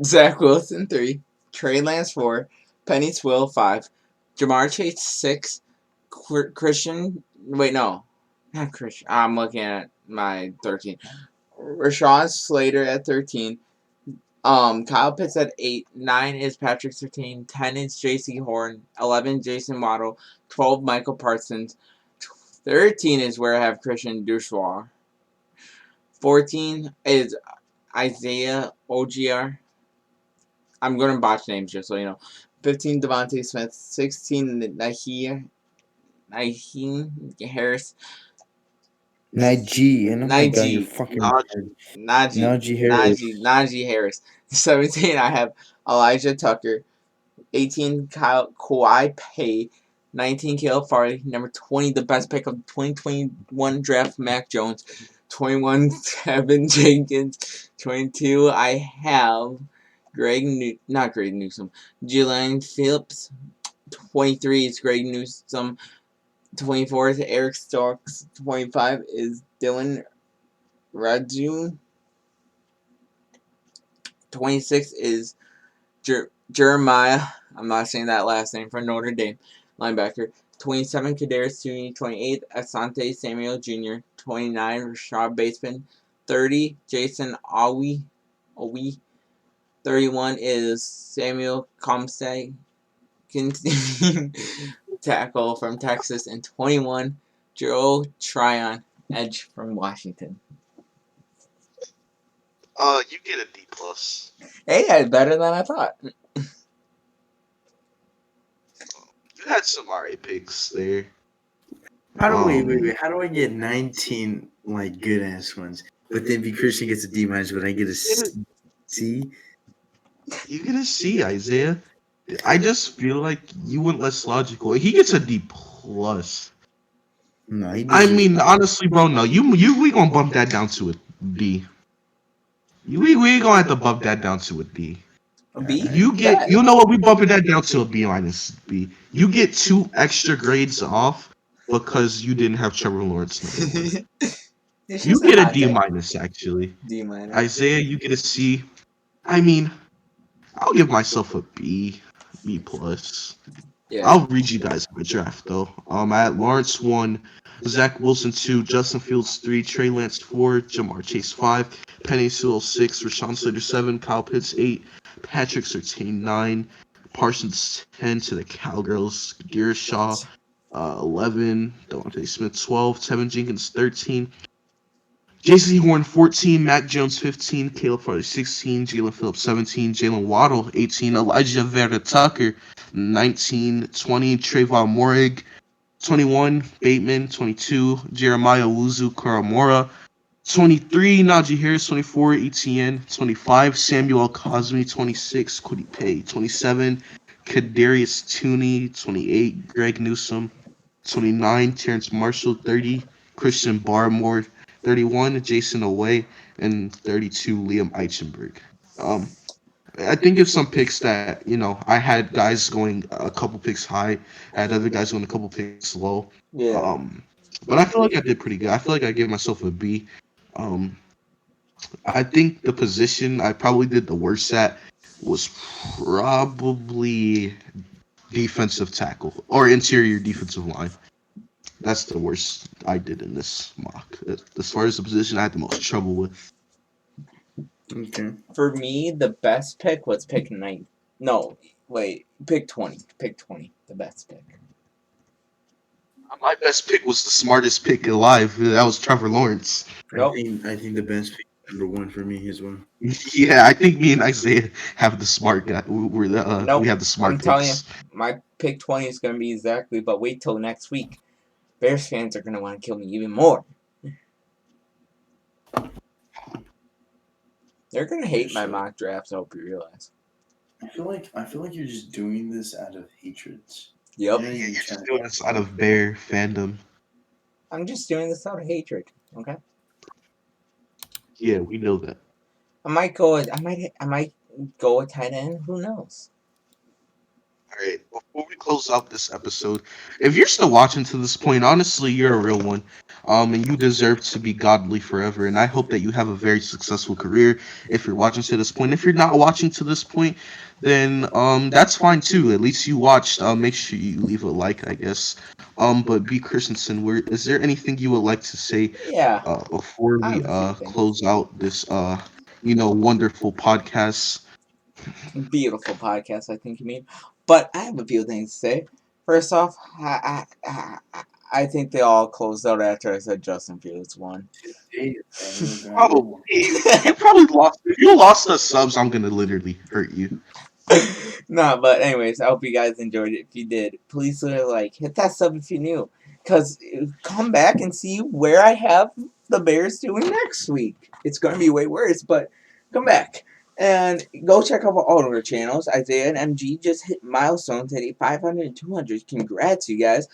S2: Zach Wilson 3, Trey Lance 4, Penny Sewell 5, Jamar Chase 6, Christian. Wait, no, not Christian. I'm looking at my 13. Rashawn Slater at 13. Kyle Pitts at 8. 9 is Patrick Surtain. 10 is J.C. Horn. 11 Jason Waddle. 12 Michael Parsons. 13 is where I have Christian Duchoir. 14 is Isaiah OGR. I'm going to botch names just so you know. 15 Devontae Smith. 16 Naheem Harris.
S1: Najee, and oh my god, you're
S2: Najee.
S1: fucking
S3: Nah,
S1: weird.
S2: Najee.
S1: Najee Harris.
S2: Najee Harris. 17 I have Elijah Tucker. 18 Kawhi Pay. 19 Caleb Farley. Number 20, the best pick of 2021 draft, Mac Jones. 21 Tevin Jenkins. 22 I have not Greg Newsom. Jalen Phillips. 23 is Greg Newsom. 24 is Eric Stokes. 25 is Dylan Raju. 26 is Jeremiah. I'm not saying that last name for Notre Dame linebacker. 27 Kadarius Toney. 28 Asante Samuel Jr. 29 Rashad Bateman. 30 Jason Owie. 31 is Samuel Comsey. Tackle from Texas. And 21 Joe Tryon, edge from Washington.
S3: You get a D plus.
S2: Hey, that's better than I thought.
S3: You had some alright picks there.
S1: How do wait? How do I get 19 like good ass ones? But then B Christian gets a D minus, but I get a C.
S3: You get a C, Isaiah. I just feel like you went less logical. He gets a D plus.
S1: No, he
S3: I
S1: deserves.
S3: mean, honestly, bro, no, we gonna bump that down to a B. We gonna have to bump that down to a D.
S2: A B?
S3: You know what? We bumping that down to a B minus B. You get 2 extra grades off because you didn't have Trevor Lawrence number 1.
S2: It's
S3: You
S2: just a
S3: get a
S2: hot
S3: D
S2: take.
S3: minus actually.
S2: D minus.
S3: Isaiah, you get a C. I mean, I'll give myself a B, B plus.
S2: Yeah.
S3: I'll read you guys my draft though. I had Lawrence 1, Zach Wilson 2, Justin Fields 3, Trey Lance 4, Jamar Chase 5, Penny Sewell 6, Rashawn Slater 7, Kyle Pitts 8, Patrick Surtain 9, Parsons 10 to the Cowgirls, Garrett Shaw 11, Devontae Smith 12, Tevin Jenkins 13, JC Horn 14, Mac Jones 15, Caleb Farley 16, Jalen Phillips 17, Jalen Waddle 18, Elijah Vera Tucker 19, 20, Trayvon Morig 21, Bateman 22, Jeremiah Wuzu Karamora 23, Najee Harris 24, ETN 25, Samuel Cosme 26, Quiddy Pay 27, Kadarius Tooney 28, Greg Newsome 29, Terrence Marshall 30, Christian Barmore 31, Jason Away, and 32, Liam Eichenberg. I think it's some picks that, I had guys going a couple picks high, I had other guys going a couple picks low.
S2: Yeah.
S3: But I feel like I did pretty good. I feel like I gave myself a B. Um, I think the position I probably did the worst at was probably defensive tackle or interior defensive line. That's the worst I did in this mock. As far as the position I had the most trouble with.
S1: Okay.
S2: For me, the best pick was pick 9. No, wait. Pick 20. Pick 20. The best pick.
S3: My best pick was the smartest pick alive. That was Trevor Lawrence.
S2: Yep.
S1: I think the best pick is number 1 for me as well.
S3: Yeah, I think me and Isaiah have the smart guy. We
S2: Nope.
S3: have the smart
S2: I'm telling you,
S3: picks.
S2: my pick 20 is going to be exactly, but wait till next week. Bears fans are going to want to kill me even more. They're going to hate my mock drafts, I hope you realize.
S1: I feel like you're just doing this out of hatred.
S2: Yep.
S1: Yeah,
S3: You're just doing this out of Bear fandom.
S2: I'm just doing this out of hatred, okay?
S3: Yeah, we know that.
S2: I might go with tight end. Who knows?
S3: All right, before we close out this episode, if you're still watching to this point, honestly, you're a real one. And you deserve to be godly forever. And I hope that you have a very successful career if you're watching to this point. If you're not watching to this point, then that's fine too. At least you watched. Make sure you leave a like, I guess. But B. Christensen, is there anything you would like to say
S2: Yeah.
S3: before
S2: I
S3: we
S2: have a few things.
S3: close out this wonderful podcast?
S2: Beautiful podcast, I think you mean. But I have a few things to say. First off, I think they all closed out after I said Justin Fields won.
S3: Probably. You probably lost. If you lost the subs, I'm gonna literally hurt you.
S2: No, but anyways, I hope you guys enjoyed it. If you did, please hit that sub if you're new. Because come back and see where I have the Bears doing next week. It's going to be way worse, but come back. And go check out all of our channels. Isaiah and MG just hit milestones at 500 and 200. Congrats, you guys.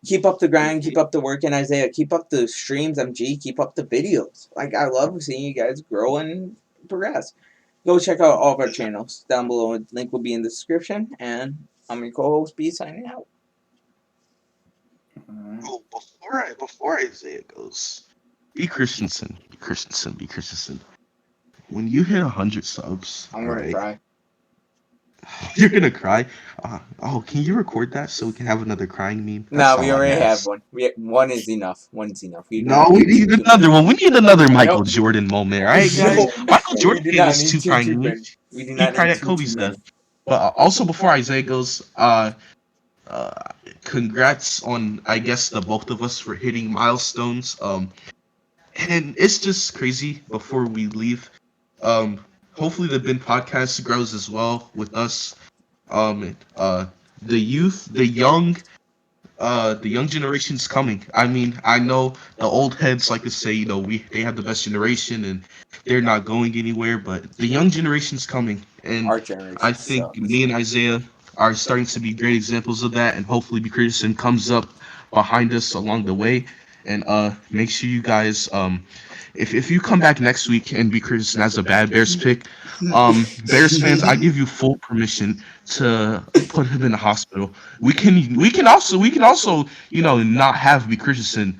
S2: Keep up the grind. Keep up the work. And Isaiah, keep up the streams. MG, keep up the videos. I love seeing you guys grow and progress. Go check out all of our channels down below. Link will be in the description. And I'm your co-host, B, signing out.
S3: Oh, before Isaiah goes, B. Christensen. when you hit 100 subs,
S2: I'm
S3: all
S2: gonna
S3: right,
S2: cry.
S3: you're gonna cry. Oh, can you record that so we can have another crying meme?
S2: No,
S3: That's
S2: we
S3: all I
S2: already have
S3: ask.
S2: one. One is enough. One's enough. We do
S3: No,
S2: not
S3: we
S2: need
S3: need
S2: too
S3: another
S2: many.
S3: one. We need another Michael
S2: Nope.
S3: Jordan moment, all right, guys?
S2: No,
S3: Michael
S2: we
S3: Jordan
S2: do
S3: gave
S2: not
S3: us
S2: need
S3: two
S2: too
S3: crying
S2: many.
S3: memes.
S2: We do
S3: He
S2: not need
S3: cried at
S2: too
S3: Kobe's
S2: many.
S3: death. But also, before Isaiah goes, uh, congrats on, I guess, the both of us for hitting milestones. And it's just crazy. Before we leave, hopefully the Bin podcast grows as well with us. The youth, the young generation's coming. I mean, I know the old heads like to say, they have the best generation and they're not going anywhere, but the young generation's coming, and
S2: Our
S3: I
S2: generation
S3: think
S2: sucks.
S3: me and Isaiah are starting to be great examples of that, and hopefully B. Christian comes up behind us along the way, and make sure you guys if you come back next week and B. Christian has a bad Bears pick, Bears fans, I give you full permission to put him in the hospital. We can also not have B. Christensen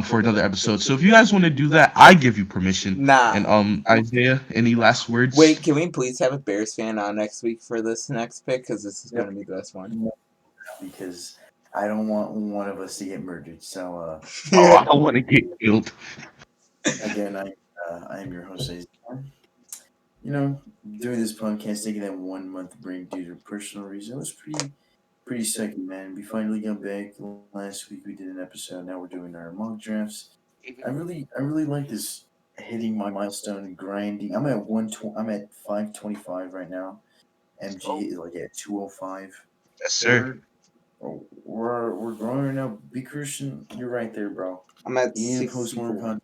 S3: for another episode. So if you guys want to do that, I give you permission.
S2: Nah.
S3: And Isaiah, any last words?
S2: Wait, can we please have a Bears fan on next week for this next pick? Because this is
S1: Yep.
S2: going to be the best one.
S1: Because I don't want one of us to get murdered. So
S3: Oh, I don't want to get killed.
S1: again, I am your host. You know, doing this podcast, taking that 1 month break due to personal reason, it was pretty second, man. We finally got back last week. We did an episode. Now we're doing our mock drafts. I really like this hitting my milestone grinding. I'm at 120. I'm at 525 right now. MG is like at 205.
S3: Yes, sir.
S1: We're growing right now. Be Christian, you're right there, bro.
S2: I'm at
S1: You need to post more
S2: 64.
S1: content.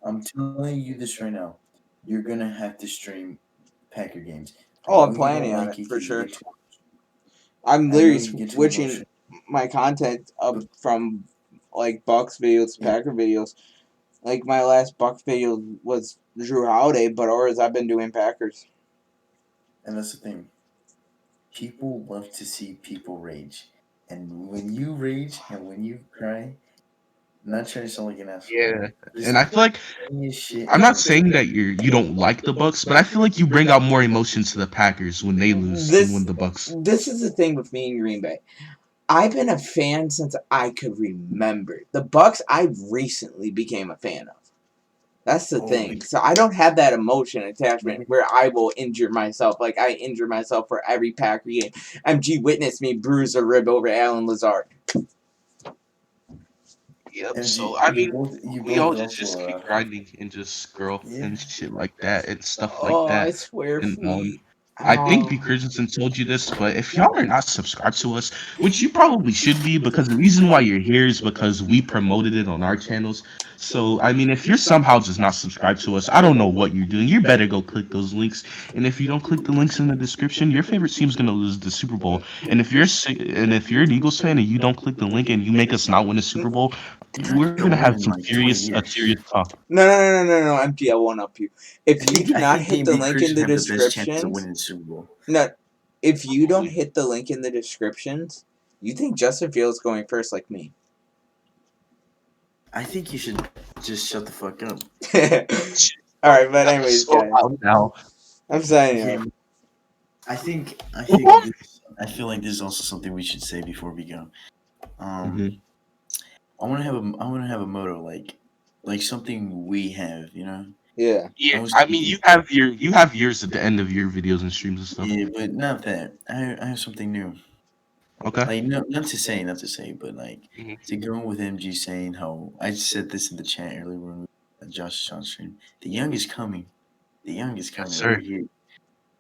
S1: I'm telling you this right now. You're gonna have to stream Packer games. I
S2: Oh,
S1: know
S2: I'm
S1: you don't
S2: planning on
S1: like
S2: it
S1: it
S2: for
S1: because you
S2: sure.
S1: get too.
S2: I'm
S1: I know
S2: literally
S1: you get too
S2: switching
S1: emotional,
S2: my content up
S1: but
S2: from like Bucks videos to
S1: yeah,
S2: Packer videos. Like my last Bucks video was Drew Holiday, but ours I've been doing Packers.
S1: and that's the thing. People love to see people rage, and when you rage and when you cry, I'm not trying to sound like an asshole.
S3: Yeah,
S1: This
S3: and I feel like
S1: funniest shit
S3: I'm not
S1: ever.
S3: saying that you don't like the Bucks, but I feel like you bring out more emotion to the Packers when they lose than when
S2: This
S3: the Bucks.
S2: this is the thing with me and Green Bay. I've been a fan since I could remember. The Bucks I recently became a fan of. That's the
S1: Oh,
S2: thing. So I don't have that emotion
S1: let
S2: attachment
S1: me,
S2: where I will injure myself. Like I injure myself for every Packer game. MG witnessed me bruise a rib over Alan Lazard.
S3: Yep. So
S1: MG,
S3: I mean,
S1: you
S3: we
S1: both
S3: all
S1: go
S3: just
S1: for
S3: keep grinding and just grow
S1: yeah.
S3: and shit like that and stuff like
S2: Oh, I
S3: that.
S2: swear if
S3: And
S2: we
S3: I think B.
S2: oh
S3: Christensen told you this, but if y'all are not subscribed to us, which you probably should be, because the reason why you're here is because we promoted it on our channels. So, I mean, if you're somehow just not subscribed to us, I don't know what you're doing. You better go click those links. And if you don't click the links in the description, your favorite team's gonna lose the Super Bowl. And if you're an Eagles fan and you don't click the link and you make us not win a Super Bowl, we're
S1: Gonna
S3: gonna
S1: win
S3: have
S1: in
S3: some
S1: like 20 years.
S3: serious talk.
S2: no, MG, I won't up you. If you do
S1: I
S2: not
S1: think me
S2: hit
S1: and
S2: the
S1: B
S2: link in
S1: Christian
S2: the
S1: have the best chances of
S2: descriptions,
S1: winning the Super Bowl.
S2: no, if you don't
S3: Probably.
S2: hit the link in the descriptions, you think Justin Fields going first like me.
S1: I think you should just shut the fuck up.
S2: Alright, but anyways,
S3: So
S2: guys.
S3: out now.
S2: I'm signing
S1: Okay,
S2: off.
S1: I feel like this is also something we should say before we go. Um,
S3: Mhm.
S1: I want to have a motto like something we have.
S2: Yeah.
S3: Yeah,
S1: I was
S3: I mean,
S1: thinking,
S3: you have yours at the end of your videos and streams and stuff.
S1: yeah, but not that. I have something new.
S3: Okay.
S1: Like not to say, but like
S3: Mhm.
S1: to go with MG saying how I said this in the chat earlier when we Josh on stream. The young is coming. The young is
S3: Yes,
S1: coming. We're
S3: sir.
S1: here,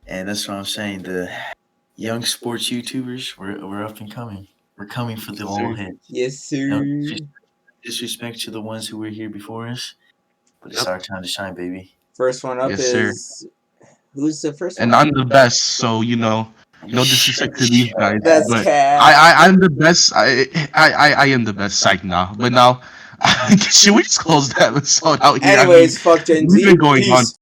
S1: and that's what I'm saying. The young sports YouTubers, we're up and coming. We're coming for the
S3: Yes,
S1: all
S3: sir.
S1: heads.
S2: Yes,
S1: No
S2: sir.
S1: disrespect to the ones who were here before us, but it's
S3: Yep.
S1: our time to shine, baby.
S2: First one up
S3: Yes, sir.
S2: is who's the first
S3: And
S2: one?
S3: I'm the best, so no
S1: Shut
S3: disrespect to these guys,
S2: That's
S3: but
S2: cat.
S3: I'm the best. I am the best. Psych now, but now should we just close the episode out here? I mean,
S2: Anyways, fuck Gen
S3: we've been
S2: Z.
S3: going on
S2: Peace.